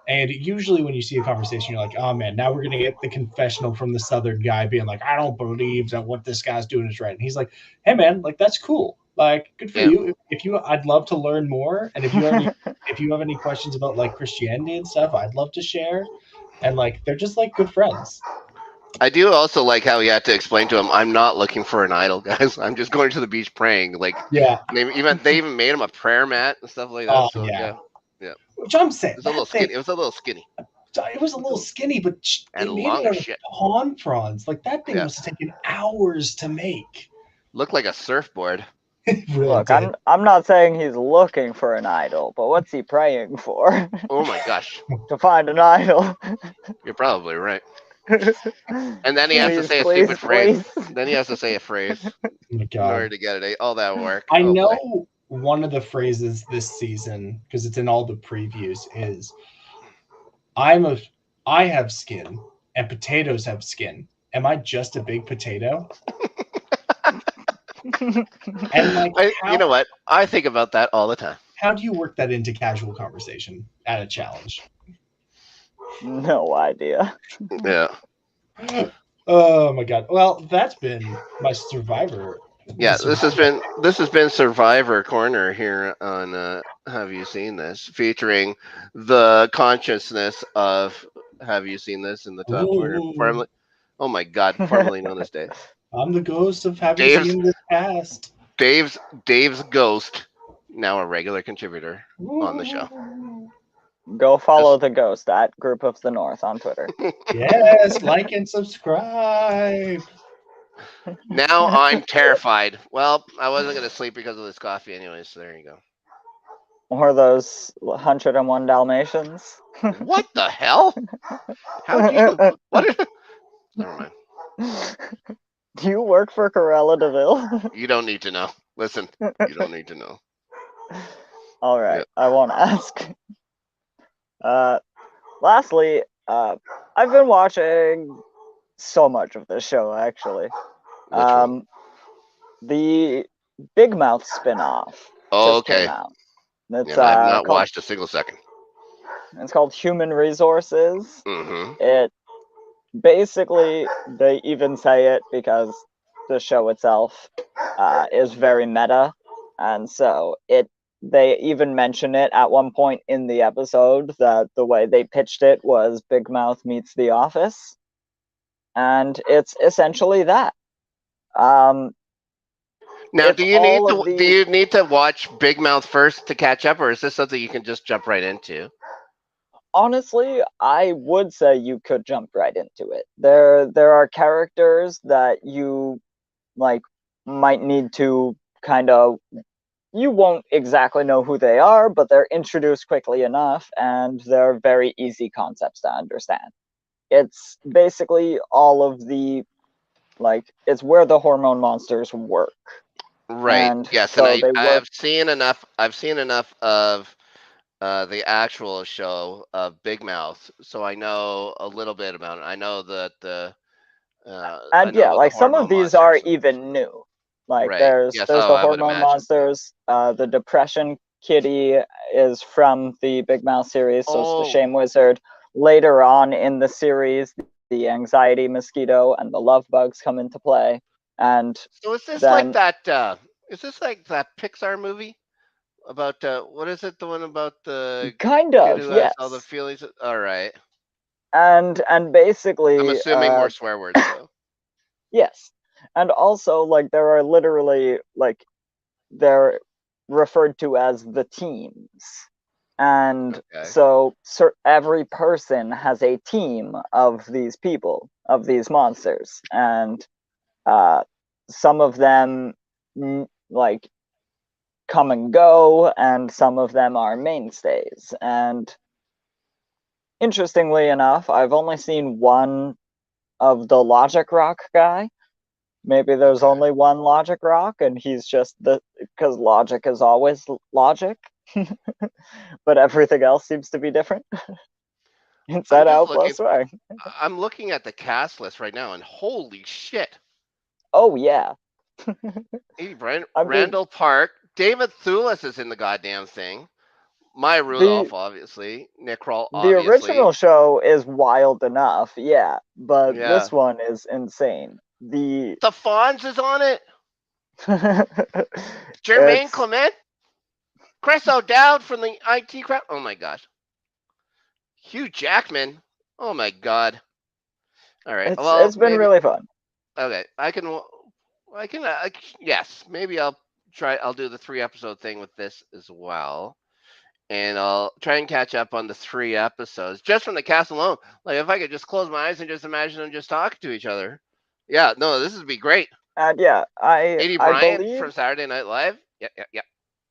And usually when you see a conversation, you're like, oh man, now we're gonna get the confessional from the Southern guy being like, I don't believe that what this guy's doing is right. And he's like, hey man, like that's cool. Like, good for you. I'd love to learn more. And if you have any questions about like Christianity and stuff, I'd love to share. And like, they're just like good friends. I do also like how he had to explain to him, I'm not looking for an idol, guys. I'm just going to the beach praying. Like, yeah, they even made him a prayer mat and stuff like that. Oh, so yeah. Yeah. Which I'm saying, It was a little skinny. It was a little skinny. It was a little skinny, but they And made long it out as of shit. pawn fronds. Like that thing must have taken hours to make. Looked like a surfboard. Really Look, did. I'm not saying he's looking for an idol, but what's he praying for? Oh my gosh. To find an idol. You're probably right. And then he has to say a stupid phrase. Then he has to say a phrase Oh my in God. order to get it. All that work. I Oh, know boy. one of the phrases this season, because it's in all the previews, is I have skin and potatoes have skin. Am I just a big potato? And like, You know what? I think about that all the time. How do you work that into casual conversation at a challenge? No idea. Yeah. Oh my God. Well, that's been my Survivor. Yeah, this has been Survivor Corner here on Have You Seen This, featuring the consciousness of Have You Seen This in the top corner. Formerly, oh my God, formerly known as Dave. I'm the ghost of Have You Seen This past. Dave's ghost, now a regular contributor on the show. Go follow the ghost at Group of the North on Twitter. Yes, like and subscribe. Now I'm terrified. Well, I wasn't going to sleep because of this coffee anyway, so there you go. Or those 101 Dalmatians. What the hell? How do you... What? Never mind. Do you work for Corella DeVille? You don't need to know. Listen, you don't need to know. All right, I won't ask. Lastly, I've been watching so much of this show, actually. The Big Mouth spinoff. Oh, okay. It's, I have not watched a single second. It's called Human Resources. Mm-hmm. It basically, they even say it because the show itself is very meta, and so they even mention it at one point in the episode that the way they pitched it was Big Mouth meets The Office, and it's essentially that. Now, do you need to watch Big Mouth first to catch up, or is this something you can just jump right into? Honestly, I would say you could jump right into it. There are characters that you might need to kind of, you won't exactly know who they are, but they're introduced quickly enough, and they're very easy concepts to understand. It's basically all of the, it's where the hormone monsters work. Right. And yes, so and I've seen enough of the actual show of Big Mouth, so I know a little bit about it. I know that some of these are even new. There's the hormone monsters, the depression Kitty is from the Big Mouth series, so it's the Oh. Shame Wizard. Later on in the series, the Anxiety Mosquito and the Love Bugs come into play. And So is this like then that? Is this like that Pixar movie about what is it? The one about the kind kid of, who has all the yes. feelings. All right. And I'm basically, assuming more swear words though. yes. And also, like, there are literally, like, they're referred to as the teams. And Okay. so every person has a team of these people, of these monsters. And some of them, like, come and go, and some of them are mainstays. And interestingly enough, I've only seen one of the Logic Rock guy. Maybe there's Okay. only one Logic Rock, and he's just because Logic is always Logic, but everything else seems to be different. I'm Inside just Out looking. plus swear. I'm looking at the cast list right now, and holy shit! Oh yeah. Hey, I mean, Randall Park, David Thewlis is in the goddamn thing. Maya the Rudolph, obviously. Nick Kroll, the obviously. original show is wild enough, yeah, but Yeah. this one is insane. The The Fonz is on it. Jermaine it's Clement, Chris O'Dowd from the IT crowd. Oh my god. Hugh Jackman. Oh my god. All right. Well, it's been maybe. really fun. Okay. Yes. Maybe I'll try. I'll do the 3 episode thing with this as well. And I'll try and catch up on the 3 episodes just from the cast alone. Like if I could just close my eyes and just imagine them just talking to each other. Yeah, no, this would be great. And yeah, Katie I Bryant believe from Saturday Night Live. Yeah, yeah, yeah.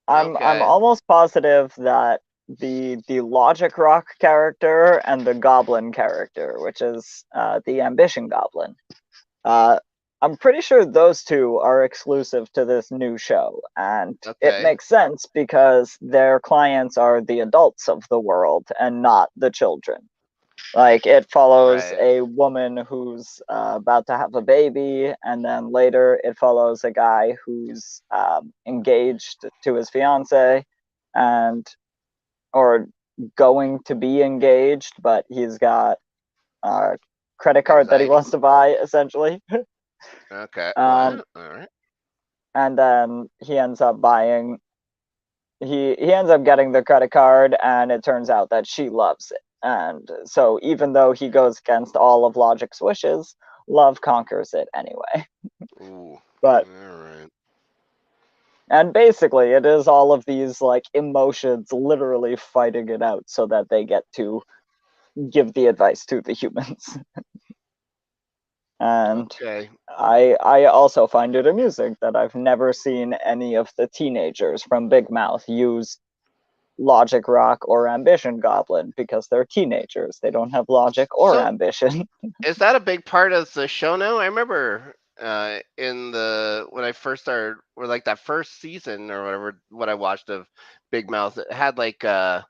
I'm Okay. almost positive that the Logic Rock character and the Goblin character, which is the Ambition Goblin, uh, I'm pretty sure those two are exclusive to this new show, and it Okay. makes sense because their clients are the adults of the world and not the children. Like, it follows Right. a woman who's about to have a baby, and then later it follows a guy who's engaged to his fiance, and or going to be engaged, but he's got a credit card that he Anxiety. wants to buy, essentially. Okay. um, What? All right. and then he ends up buying. He ends up getting the credit card, and it turns out that she loves it. And so, even though he goes against all of Logic's wishes, love conquers it anyway. Ooh. But All right. and basically, it is all of these like emotions literally fighting it out so that they get to give the advice to the humans. And Okay. I also find it amusing that I've never seen any of the teenagers from Big Mouth use Logic Rock or Ambition Goblin because they're teenagers. They don't have logic or So ambition. is that a big part of the show now? I remember in the when I first started, or like that first season or whatever, what I watched of Big Mouth, it had like a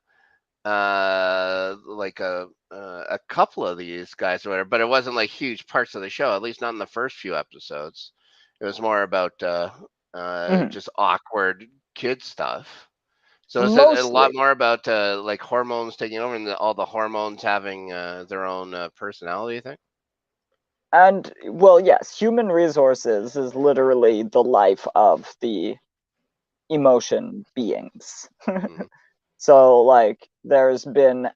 couple of these guys or whatever, but it wasn't like huge parts of the show. At least not in the first few episodes. It was more about Mhm. just awkward kid stuff. So is it a lot Mostly. more about like hormones taking over and all the hormones having their own personality thing? And, well, yes, human resources is literally the life of the emotion beings. Mm-hmm. So, like, there's been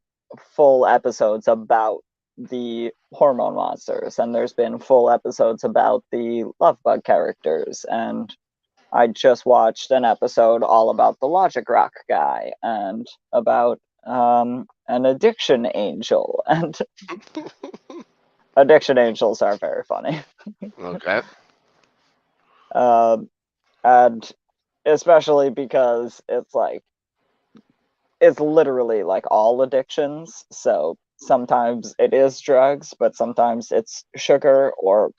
full episodes about the hormone monsters, and there's been full episodes about the love bug characters, and I just watched an episode all about the Logic Rock guy and about an addiction angel, and addiction angels are very funny. Okay. um, and especially because it's literally like all addictions. So sometimes it is drugs, but sometimes it's sugar or,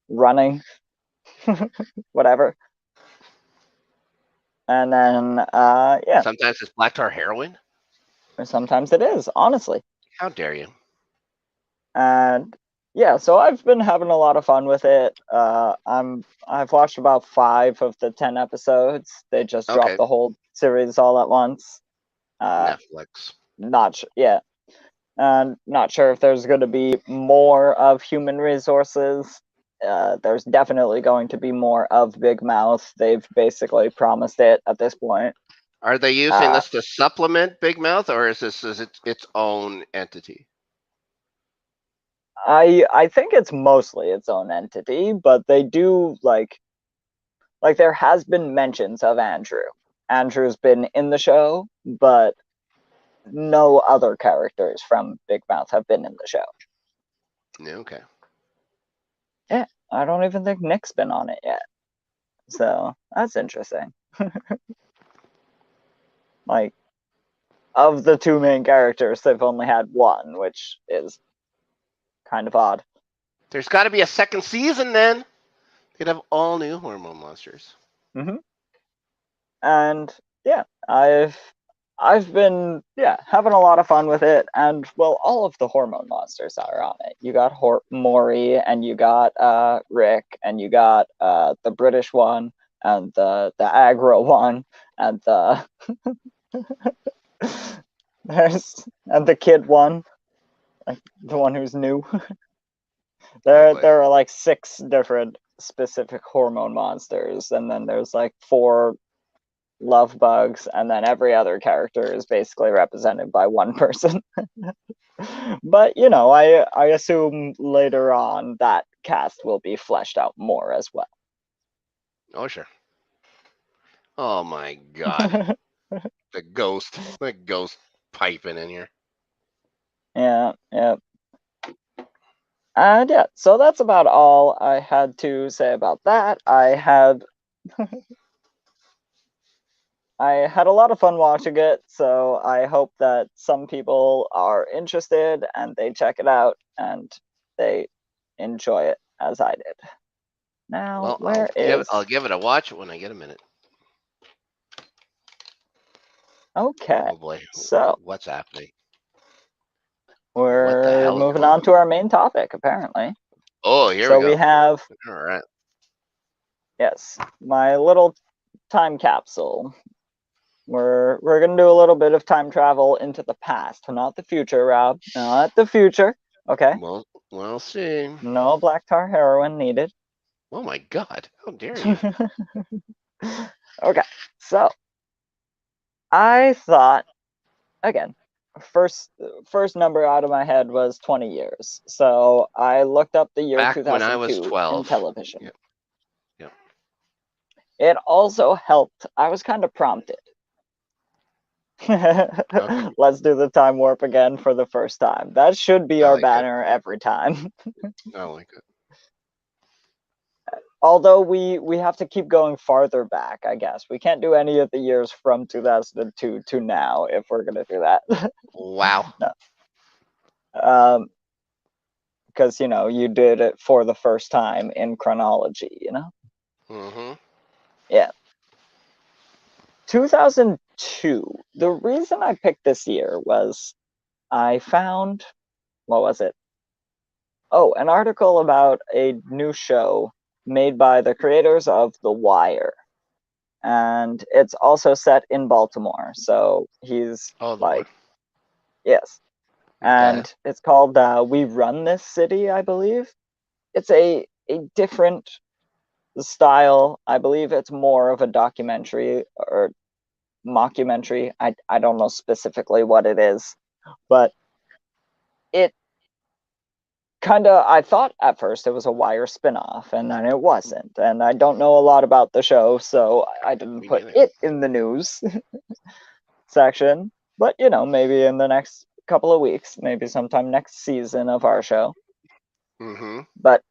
running, whatever. And then, yeah, Sometimes it's black tar heroin. sometimes it is, honestly. How dare you? And yeah, so I've been having a lot of fun with it. I've watched about 5 of the 10 episodes. They just dropped Okay. the whole series all at once. Netflix. Yeah. Not sure if there's going to be more of human resources. There's definitely going to be more of Big Mouth. They've basically promised it at this point. Are they using this to supplement Big Mouth, or is this its own entity? I think it's mostly its own entity, but they do like there has been mentions of Andrew. Andrew's been in the show, but no other characters from Big Mouth have been in the show. Okay. Yeah, I don't even think Nick's been on it yet. So that's interesting. Like, of the two main characters, they've only had one, which is kind of odd. There's got to be a second season then. They'd have all new hormone monsters. Mm-hmm. And yeah, I've been having a lot of fun with it, and well, all of the hormone monsters are on it. You got Maury, and you got Rick, and you got the British one, and the aggro one, and the and the kid one, like the one who's new. There are like 6 different specific hormone monsters, and then there's like 4 love bugs, and then every other character is basically represented by one person. But I assume later on that cast will be fleshed out more as well. Oh sure. Oh my god. the ghost piping in here. Yeah. And yeah, so that's about all I had to say about that. I had a lot of fun watching it, so I hope that some people are interested and they check it out and they enjoy it as I did. Now, well, I'll give it a watch when I get a minute. Okay. Oh boy. So what's happening? We're moving on to our main topic, apparently. Oh, here we go. So we have, all right. Yes, my little time capsule. We're gonna do a little bit of time travel into the past, not the future, Rob. Not the future. Okay. Well, we'll see. No black tar heroin needed. Oh my god! How dare you? Okay, so I thought, again, first number out of my head was 20 years. So I looked up the year Back 2002 when I was 12. in television. Yep. It also helped. I was kind of prompted. Okay. Let's do the time warp again for the first time. That should be our banner every time. I like it. Although we have to keep going farther back, I guess. We can't do any of the years from 2002 to now if we're going to do that. Wow. No. Because, you did it for the first time in chronology, Mm-hmm. Yeah. 2002. The reason I picked this year was I found, what was it? Oh, an article about a new show made by the creators of The Wire. And it's also set in Baltimore. So he's yes. Okay. And it's called We Run This City, I believe. It's a different style. I believe it's more of a documentary or mockumentary. I don't know specifically what it is, but it I thought at first it was a Wire spinoff, and then it wasn't. And I don't know a lot about the show, so I didn't put it in the news section. But, maybe in the next couple of weeks, maybe sometime next season of our show. Mm-hmm. But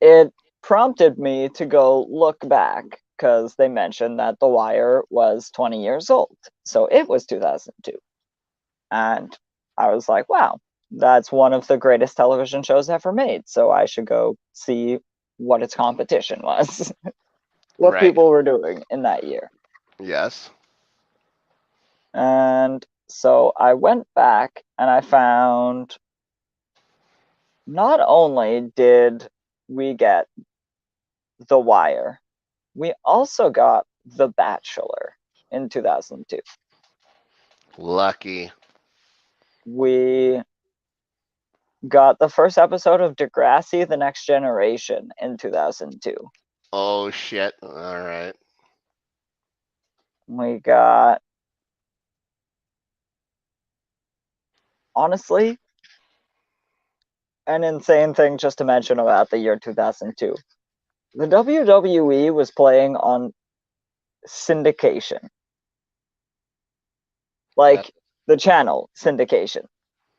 it prompted me to go look back, because they mentioned that The Wire was 20 years old. So it was 2002. And I was like, wow, that's one of the greatest television shows ever made. So I should go see what its competition was. What people were doing in that year. Yes. And so I went back and I found not only did we get The Wire, we also got The Bachelor. in 2002. Lucky. We got the first episode of Degrassi: The Next Generation in 2002. Oh shit! All right. We got, honestly, an insane thing just to mention about the year 2002. The WWE was playing on syndication. Like the channel syndication.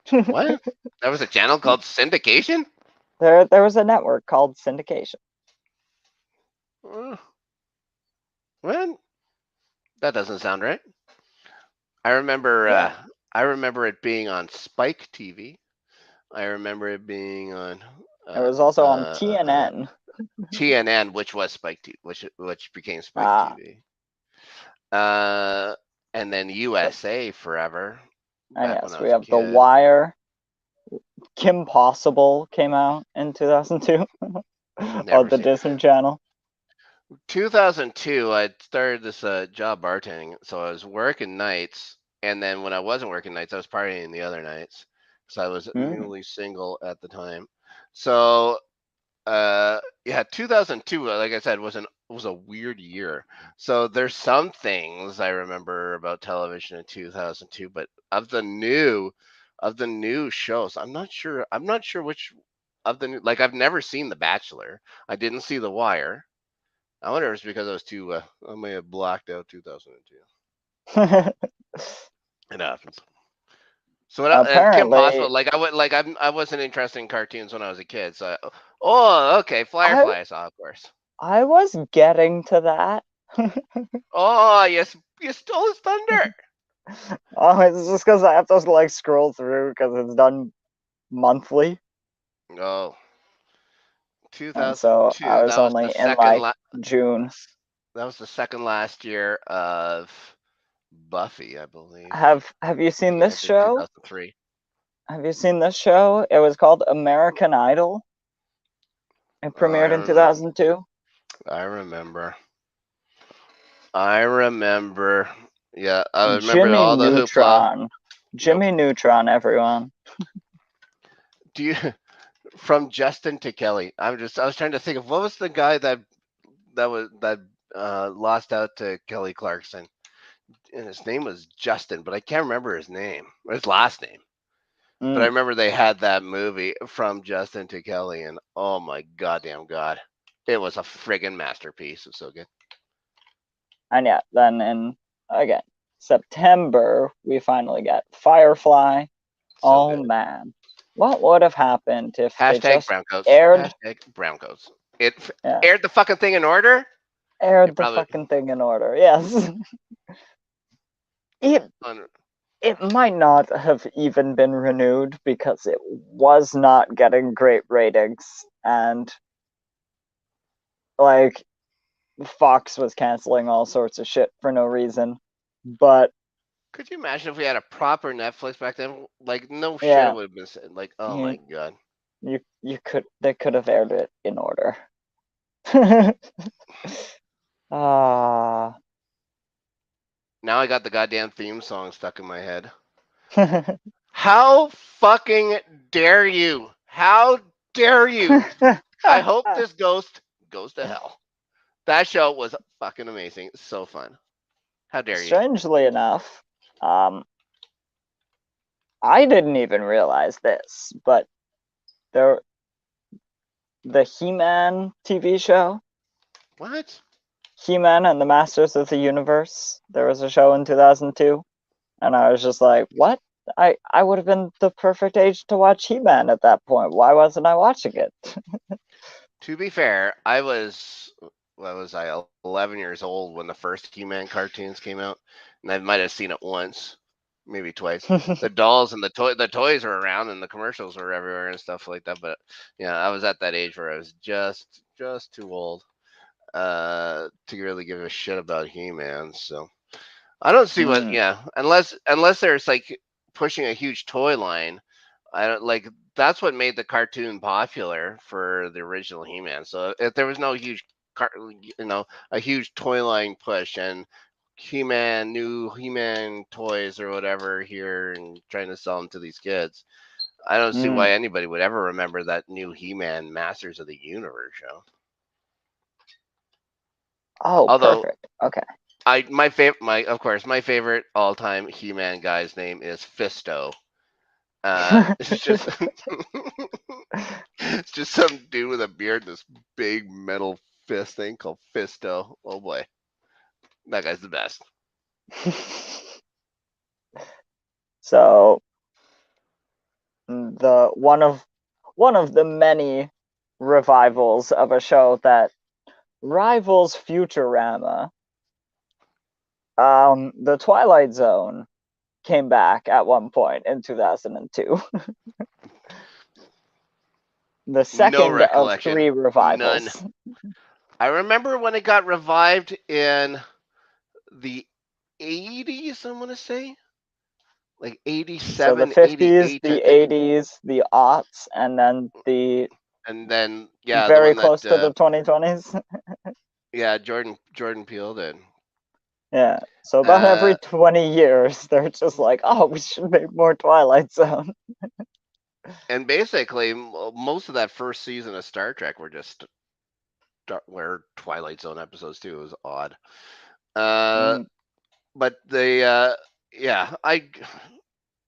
What? There was a channel called Syndication? There was a network called Syndication. Well, that doesn't sound right. I remember it being on Spike TV. I remember it being on It was also on TNN. TNN, which was Spike TV, which became Spike TV. And then USA forever. Yes, we have The Wire. Kim Possible came out in 2002 on the Disney Channel. 2002, I started this job bartending, so I was working nights, and then when I wasn't working nights, I was partying the other nights, because I was newly single at the time. So, 2002, like I said, was a weird year. So there's some things I remember about television in 2002, but of the new shows, I'm not sure which of the new, like I've never seen The Bachelor. I didn't see The Wire. I wonder if it's because I was too. I may have blocked out 2002. It happens. So Kim Possible, like I wasn't interested in cartoons when I was a kid. So, okay, Firefly I saw, of course. I was getting to that. Oh, yes, you stole his thunder. Oh, it's just because I have to like scroll through because it's done monthly. Oh. 2002. And so I was only in like June. That was the second last year of Buffy, I believe. Have you seen this show? 2003. Have you seen this show? It was called American Idol. It premiered in 2002. I remember. Yeah, I remember Jimmy all the Neutron. hoopla. Jimmy Neutron, everyone. Do you from Justin to Kelly? I was trying to think of what was the guy that lost out to Kelly Clarkson, and his name was Justin, but I can't remember his name or his last name. But I remember they had that movie From Justin to Kelly, and oh my goddamn god, it was a friggin' masterpiece. It was so good. And yeah, then in again September we finally get Firefly. So good. Man, what would have happened if they just aired Browncoats? It aired the fucking thing in order. Fucking thing in order. Yes. It might not have even been renewed because it was not getting great ratings, and like Fox was canceling all sorts of shit for no reason. But could you imagine if we had a proper Netflix back then? Like no shit would have been said. Like my god, they could have aired it in order. Now I got the goddamn theme song stuck in my head. How fucking dare you? How dare you? I hope this ghost goes to hell. That show was fucking amazing. So fun. How dare you? Strangely enough, I didn't even realize this, but the He-Man TV show. What? He-Man and the Masters of the Universe. There was a show in 2002, and I was just like, what? I would have been the perfect age to watch He-Man at that point. Why wasn't I watching it? To be fair, I was 11 years old when the first He-Man cartoons came out, and I might have seen it once, maybe twice. The dolls and the toys were around, and the commercials were everywhere and stuff like that. But yeah, I was at that age where I was just too old to really give a shit about He-Man. So I don't see what unless there's like pushing a huge toy line. I don't like that's what made the cartoon popular for the original He-Man. So if there was no huge a huge toy line push, and new He-Man toys or whatever here and trying to sell them to these kids. I don't see why anybody would ever remember that new He-Man Masters of the Universe show. Oh, although, perfect. Okay. My favorite all-time He-Man guy's name is Fisto. It's just it's just some dude with a beard and this big metal fist thing called Fisto. Oh boy, that guy's the best. So the one of the many revivals of a show that rivals Futurama, the Twilight Zone came back at one point in 2002. The second of 3 revivals. None. I remember when it got revived in the 80s, I'm going to say. Like 87, so the 50s, the 80s, the aughts, and then very close to the 2020s. Yeah, Jordan Peele did. Yeah, so about every 20 years, they're just like, oh, we should make more Twilight Zone. And basically, most of that first season of Star Trek were just where Twilight Zone episodes too. It was odd. But I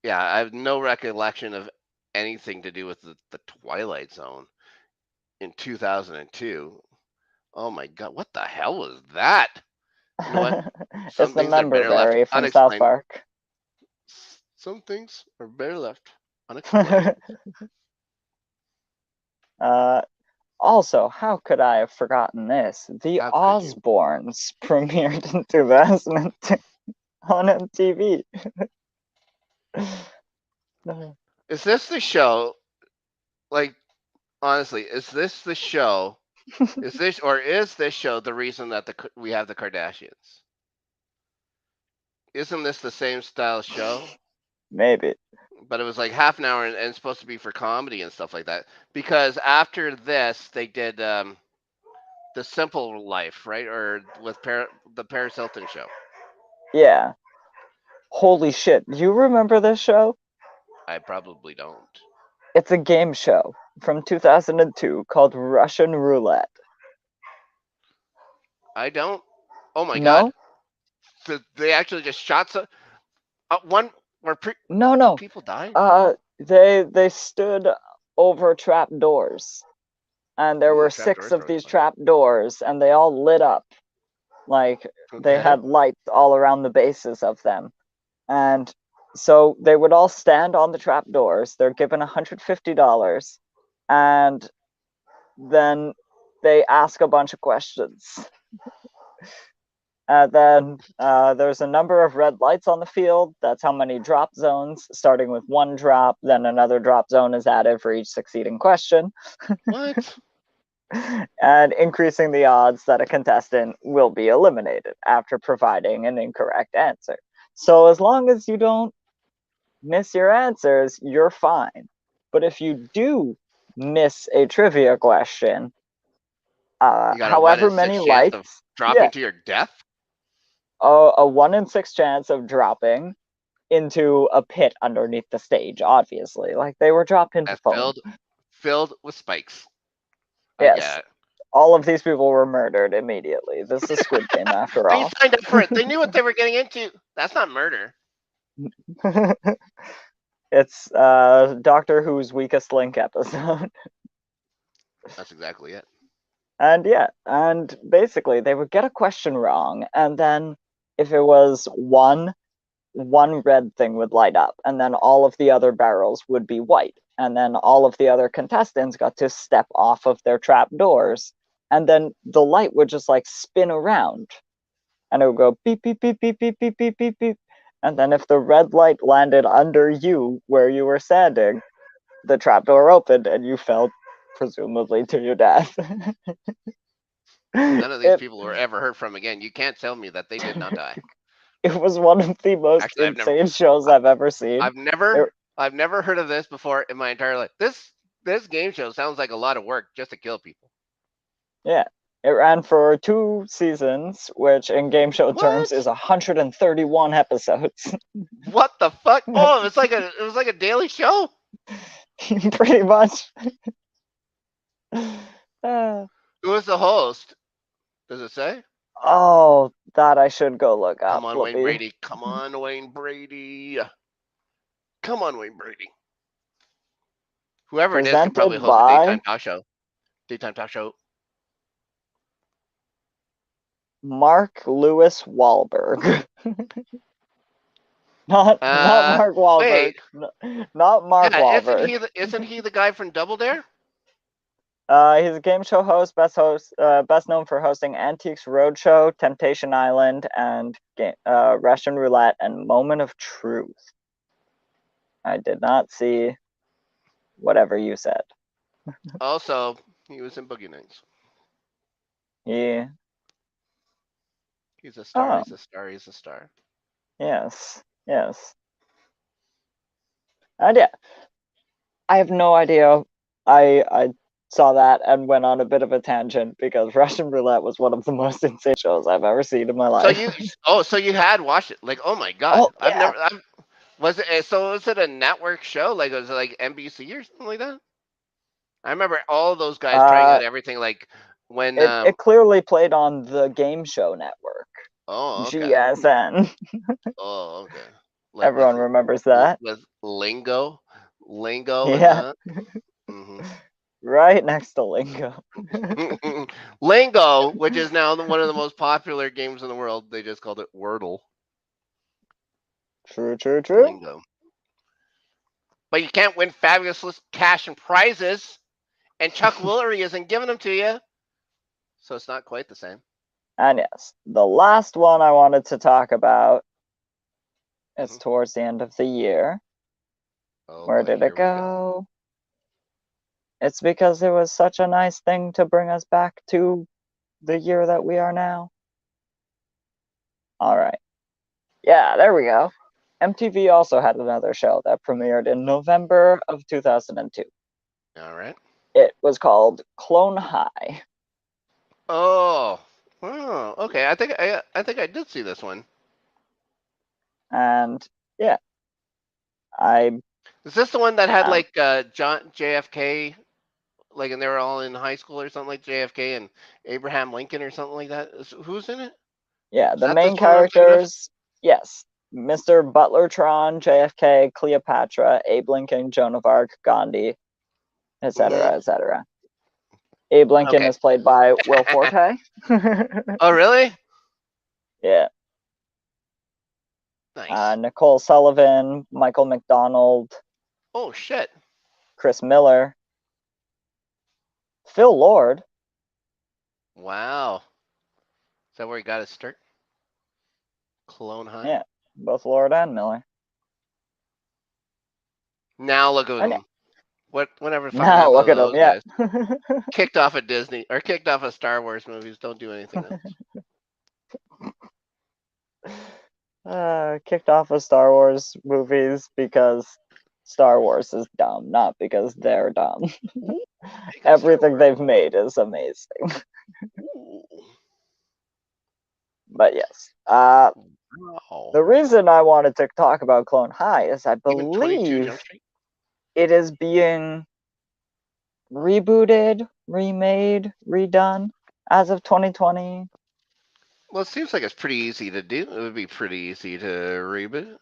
have no recollection of anything to do with the Twilight Zone in 2002. Oh my God, what the hell was that? You know what? It's the member berry from South Park. Some things are better left unexplained. Also, how could I have forgotten this? The Osbournes premiered in 2002 on MTV. Is this the show? Like, honestly, is this the show? Is this show the reason that we have the Kardashians? Isn't this the same style show? Maybe. But it was like half an hour and it's supposed to be for comedy and stuff like that. Because after this, they did The Simple Life, right? Or with the Paris Hilton show. Yeah. Holy shit. Do you remember this show? I probably don't. It's a game show from 2002 called Russian Roulette. I don't. Oh my God. They actually just shot some. One where people died. They stood over trap doors, and there were 6 of these trap doors, and they all lit up, like they had lights all around the bases of them, and so they would all stand on the trap doors. They're given $150, and then they ask a bunch of questions. Then there's a number of red lights on the field. That's how many drop zones, starting with 1 drop. Then another drop zone is added for each succeeding question. What? And increasing the odds that a contestant will be eliminated after providing an incorrect answer. So as long as you don't miss your answers, you're fine. But if you do miss a trivia question, however many lights, dropping to your death. A 1 in 6 chance of dropping into a pit underneath the stage. Obviously, like they were dropped into foam, filled with spikes. Yes, all of these people were murdered immediately. This is Squid Game after all. They signed up for it. They knew what they were getting into. That's not murder. It's Doctor Who's Weakest Link episode. That's exactly it. And basically they would get a question wrong, and then if it was one red thing would light up, and then all of the other barrels would be white, and then all of the other contestants got to step off of their trap doors, and then the light would just like spin around, and it would go beep beep beep beep beep beep beep beep beep, and then if the red light landed under you where you were standing, the trap door opened and you fell presumably to your death. None of these people were ever heard from again. You can't tell me that they did not die. It was one of the most insane shows I've ever seen. I've never heard of this before in my entire life. This game show sounds like a lot of work just to kill people. Yeah, It ran for 2 seasons, which in game show terms is 131 episodes. What the fuck? Oh, it was like a daily show. Pretty much. Who was the host? Does it say? Oh, that I should go look up. Come on, Wayne Brady. Come on, Wayne Brady. Come on, Wayne Brady. Whoever it is could probably host a daytime talk show. Daytime talk show. Mark Lewis Wahlberg. Not Mark Wahlberg. Not Mark Wahlberg. Isn't he the guy from Double Dare? He's a game show host, best known for hosting Antiques Roadshow, Temptation Island, and Russian Roulette and Moment of Truth. I did not see whatever you said. Also, he was in Boogie Nights. Yeah. He's a star. Oh. He's a star. He's a star. Yes. Yes. And yeah, I have no idea. I saw that and went on a bit of a tangent because Russian Roulette was one of the most insane shows I've ever seen in my life. So you had watched it? Like, oh my god! Oh, yeah. Was it a network show? Like, was it like NBC or something like that? I remember all of those guys trying out everything. Like when it clearly played on the Game Show Network. Oh, okay. GSN. Oh, okay. Like everyone remembers that. With Lingo. Yeah. Mm-hmm. Right next to Lingo. Lingo, which is now one of the most popular games in the world. They just called it Wordle. True. Lingo. But you can't win fabulous cash and prizes, and Chuck Woolery isn't giving them to you. So it's not quite the same. And yes, the last one I wanted to talk about is towards the end of the year. Oh, where did it go? It's because it was such a nice thing to bring us back to the year that we are now. All right. Yeah, there we go. MTV also had another show that premiered in November of 2002. All right. It was called Clone High. Oh, okay. I think I did see this one. And yeah, Is this the one that had like John JFK, like, and they were all in high school or something, like JFK and Abraham Lincoln or something like that? Who's in it? Yeah, the main characters. Yes, Mr. Butlertron, JFK, Cleopatra, Abe Lincoln, Joan of Arc, Gandhi, etc., etc. Abe Lincoln is played by Will Forte. Oh, really? Yeah. Nice. Nicole Sullivan, Michael McDonald. Oh, shit. Chris Miller. Phil Lord. Wow. Is that where he got his start? Clone High? Yeah, both Lord and Miller. Now look at him. Whatever. Now look at him, yeah. Kicked off of Disney, or kicked off of Star Wars movies. Don't do anything else. Kicked off of Star Wars movies because Star Wars is dumb, not because they're dumb. Everything they've made is amazing. But yes. The reason I wanted to talk about Clone High is I believe it is being rebooted, remade, redone as of 2020. Well, it seems like it's pretty easy to do. It would be pretty easy to reboot.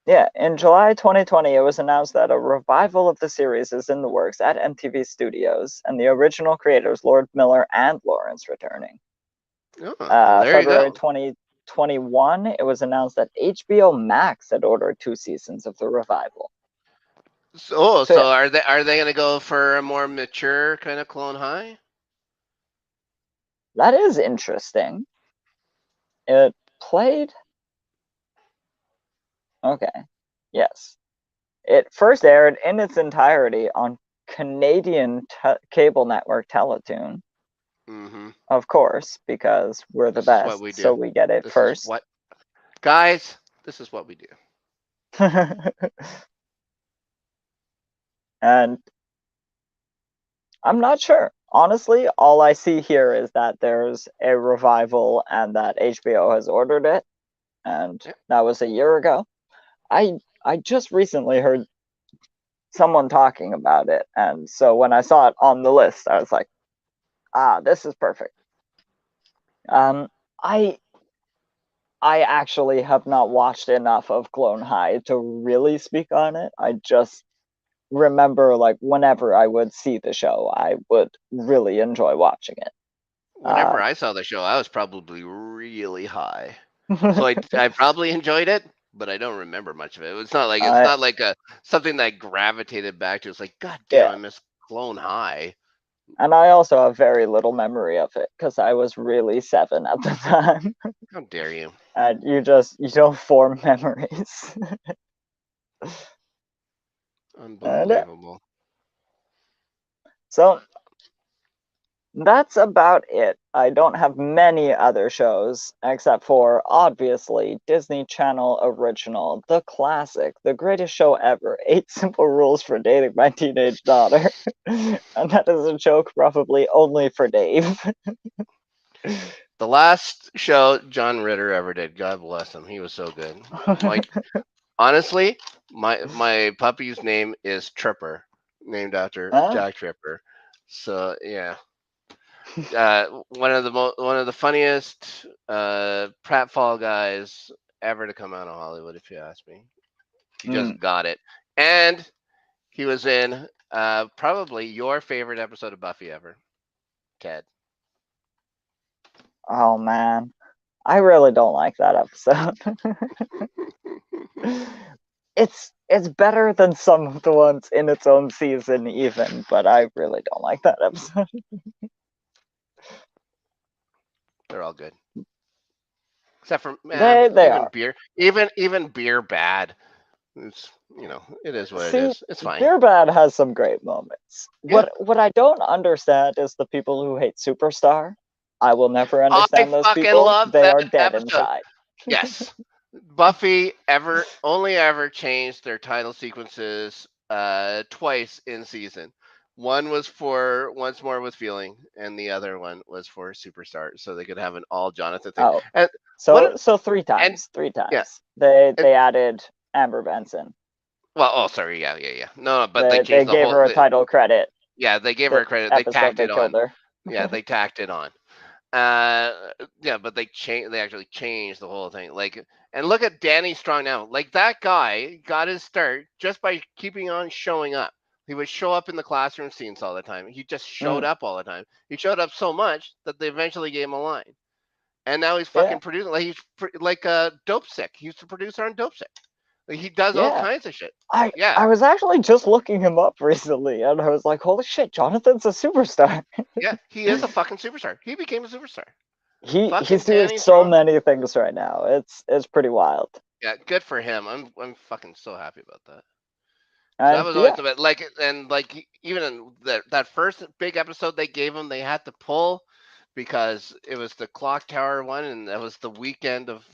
Yeah, in July 2020, it was announced that a revival of the series is in the works at MTV Studios, and the original creators, Lord Miller and Lawrence, returning. February 2021, it was announced that HBO Max had ordered 2 seasons of the revival. So are they going to go for a more mature kind of Clone High? That is interesting. It played. Okay. Yes. It first aired in its entirety on Canadian cable network Teletoon. Mm-hmm. Of course, because we're the best, so we get it first. Guys, this is what we do. And I'm not sure. honestly, all I see here is that there's a revival and that HBO has ordered it, and that was a year ago. I just recently heard someone talking about it, and so when I saw it on the list, I was like, this is perfect. I actually have not watched enough of Clone High to really speak on it. I just remember, like, whenever I would see the show, I would really enjoy watching it. Whenever I saw the show, I was probably really high, so I probably enjoyed it, but I don't remember much of it. It's not like a something that I gravitated back to. It's like, God damn, I miss Clone High. And I also have very little memory of it because I was really 7 at the time. How dare you? And you don't form memories. Unbelievable. So that's about it. I don't have many other shows except for, obviously, Disney Channel original, the classic, the greatest show ever, 8 Simple Rules for Dating My Teenage Daughter. And that is a joke probably only for Dave. The last show John Ritter ever did, God bless him, he was so good. Honestly, my puppy's name is Tripper, named after Jack Tripper. So yeah. One of the funniest pratfall guys ever to come out of Hollywood, if you ask me. He just got it, and he was in probably your favorite episode of Buffy ever, Ted. Oh man, I really don't like that episode. It's better than some of the ones in its own season, even, but I really don't like that episode. They're all good, except for man, they even are. beer, even beer bad. It's it is what it is. It's fine. Beer Bad has some great moments. Yeah. What I don't understand is the people who hate Superstar. I will never understand those people. They are dead inside. Yes. Buffy only ever changed their title sequences twice in season. One was for Once More with Feeling, and the other one was for Superstar, so they could have an all Jonathan thing. Oh, and so 3 times. 3 times. Yeah. They added Amber Benson. Well, sorry, yeah. No, but they changed gave her a title credit. Yeah, they gave her a credit. They tacked it on. Yeah, they tacked it on. Yeah, but they actually changed the whole thing. Like, and look at Danny Strong now. Like, that guy got his start just by keeping on showing up. He would show up in the classroom scenes all the time. He just showed up all the time. He showed up so much that they eventually gave him a line. And now he's fucking producing. Like, he's like Dope Sick. He's the producer on Dope Sick. Like, he does all kinds of shit. I was actually just looking him up recently, and I was like, holy shit, Jonathan's a superstar. Yeah, he is a fucking superstar. He became a superstar. He's doing so many things right now. It's pretty wild. Yeah, good for him. I'm fucking so happy about that. So that was always the best. Like even in that first big episode they gave him, they had to pull because it was the Clock Tower one, and that was the weekend of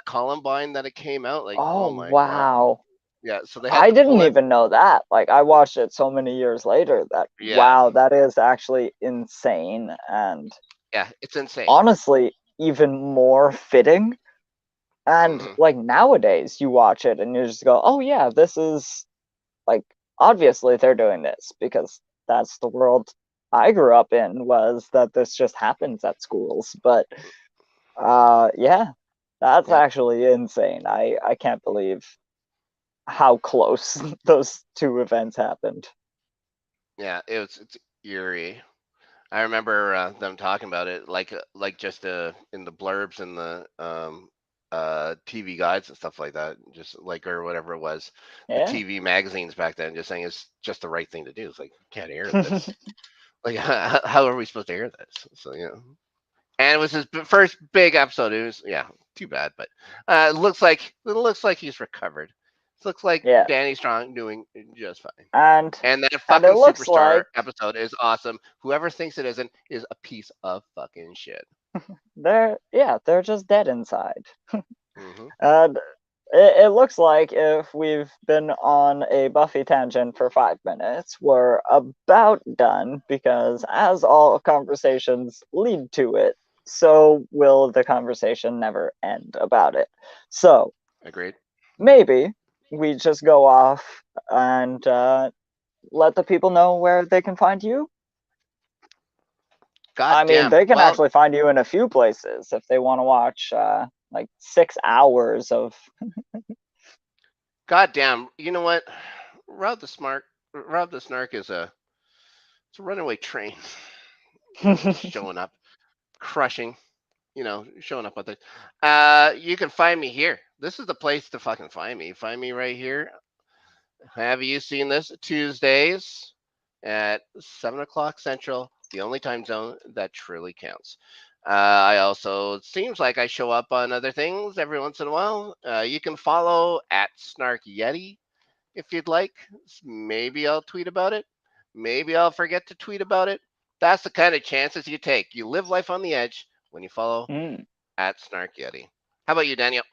Columbine that it came out. Like, oh my wow. God. Yeah, so they I didn't even know that. Like, I watched it so many years later that wow, that is actually insane. And yeah, it's insane. Honestly, even more fitting. And like nowadays you watch it and you just go, oh yeah, this is like, obviously they're doing this because that's the world I grew up in, was that this just happens at schools. But yeah, that's actually insane. I can't believe how close those two events happened. Yeah, it's eerie. I remember them talking about it, like just in the blurbs and the TV guides and stuff like that, just like, or whatever it was, the TV magazines back then, just saying it's just the right thing to do. It's like, can't air this. Like, how are we supposed to air this? So and it was his first big episode. It was too bad, but it looks like he's recovered. It looks like Danny Strong doing just fine. And that fucking Superstar episode is awesome. Whoever thinks it isn't is a piece of fucking shit. They're just dead inside. And it looks like if we've been on a Buffy tangent for 5 minutes, we're about done, because as all conversations lead to it, so will the conversation never end about it. So, Agreed. maybe we just go off and let the people know where they can find you. God I mean, damn. they can Well, actually find you in a few places if they want to watch like 6 hours of. God damn. You know what? Rob the Snark is it's a runaway train. Just showing up, crushing. Showing up with it. You can find me here. This is the place to fucking find me. Find me right here. Have you seen this? Tuesdays at 7 o'clock Central, the only time zone that truly counts. I also, it seems like I show up on other things every once in a while. You can follow at Snark Yeti if you'd like. Maybe I'll tweet about it. Maybe I'll forget to tweet about it. That's the kind of chances you take. You live life on the edge when you follow at Snark Yeti. How about you, Daniel?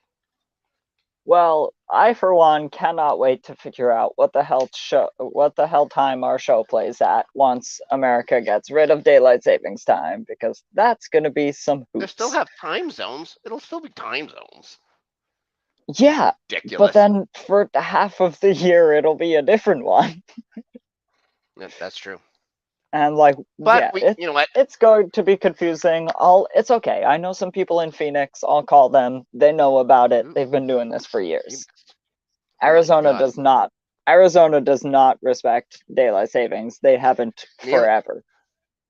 Well, I for one cannot wait to figure out what the hell time our show plays at once America gets rid of daylight savings time, because that's going to be some They still hoops. have time zones. It'll still be time zones. Yeah, Ridiculous. but then for half of the year it'll be a different one. Yeah, that's true. And like, But yeah, you know what? It's going to be confusing. It's okay. I know some people in Phoenix. I'll call them. They know about it. They've been doing this for years. Arizona does not. Arizona does not respect daylight savings. They haven't forever.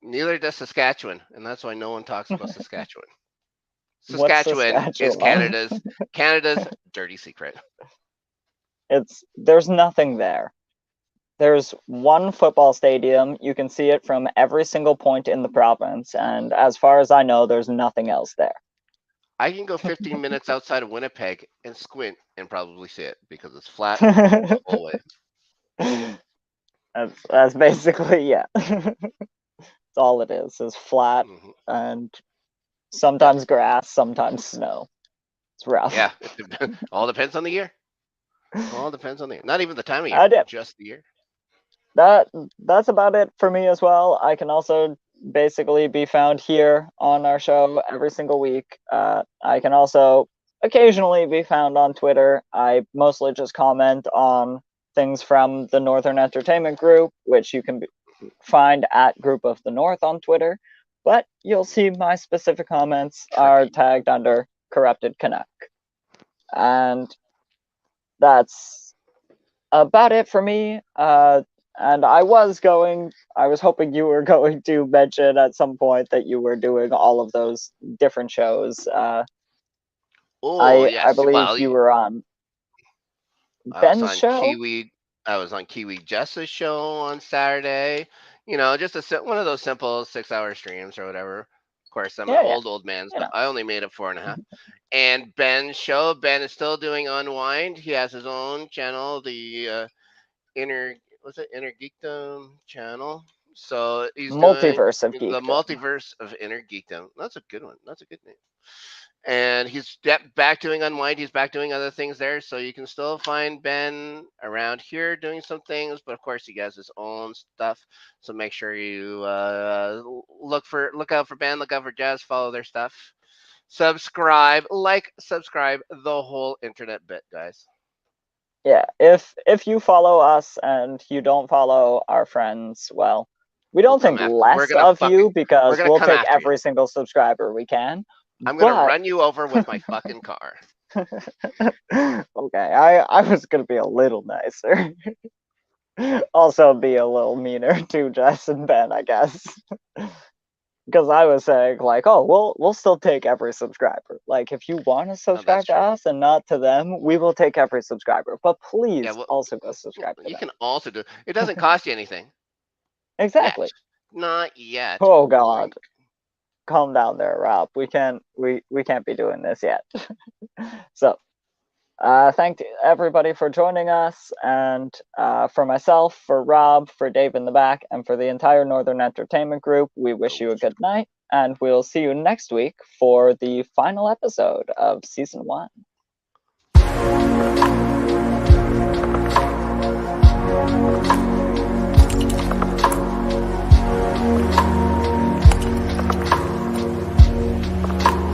Neither does Saskatchewan, and that's why no one talks about Saskatchewan. Saskatchewan is Canada's dirty secret. There's nothing there. There's one football stadium. You can see it from every single point in the province, and as far as I know, there's nothing else there. I can go 15 minutes outside of Winnipeg and squint and probably see it because it's flat the whole way. That's basically, yeah. That's all it is flat and sometimes grass, sometimes snow. It's rough. Yeah, it all depends on the year. All depends on the year. Not even the time of year, just the year. That's about it for me as well. I can also basically be found here on our show every single week. I can also occasionally be found on Twitter. I mostly just comment on things from the Northern Entertainment Group, which you can find at Group of the North on Twitter. But you'll see my specific comments are tagged under Corrupted Canuck. And that's about it for me. And I was hoping you were going to mention at some point that you were doing all of those different shows. Yes. I believe you were on Ben's show. I was on Kiwi Jess's show on Saturday. Just one of those simple 6-hour streams or whatever. Of course, I'm an old man, so I only made it 4.5. And Ben's show, Ben is still doing Unwind. He has his own channel, the Inner Geekdom channel. So he's Multiverse of doing the Multiverse of Inner Geekdom. That's a good one. That's a good name. And he's back doing Unwind. He's back doing other things there. So you can still find Ben around here doing some things. But of course, he has his own stuff. So make sure you look out for Ben, look out for Jazz, follow their stuff. Subscribe, subscribe, the whole internet bit, guys. Yeah, if you follow us and you don't follow our friends, well, we don't think less of you, because we'll take every single subscriber we can. I'm going to run you over with my fucking car. Okay, I was going to be a little nicer. Also be a little meaner to Jess and Ben, I guess. Because I was saying, like, oh, we'll still take every subscriber. Like, if you want to subscribe to us and not to them, we will take every subscriber. But please also go subscribe to them. You can also do it. It doesn't cost you anything. Exactly. Not yet. Oh, God. Calm down there, Rob. We can't be doing this yet. So, thank everybody for joining us, and for myself, for Rob, for Dave in the back, and for the entire Northern Entertainment Group, we wish you a good night, and we'll see you next week for the final episode of Season 1.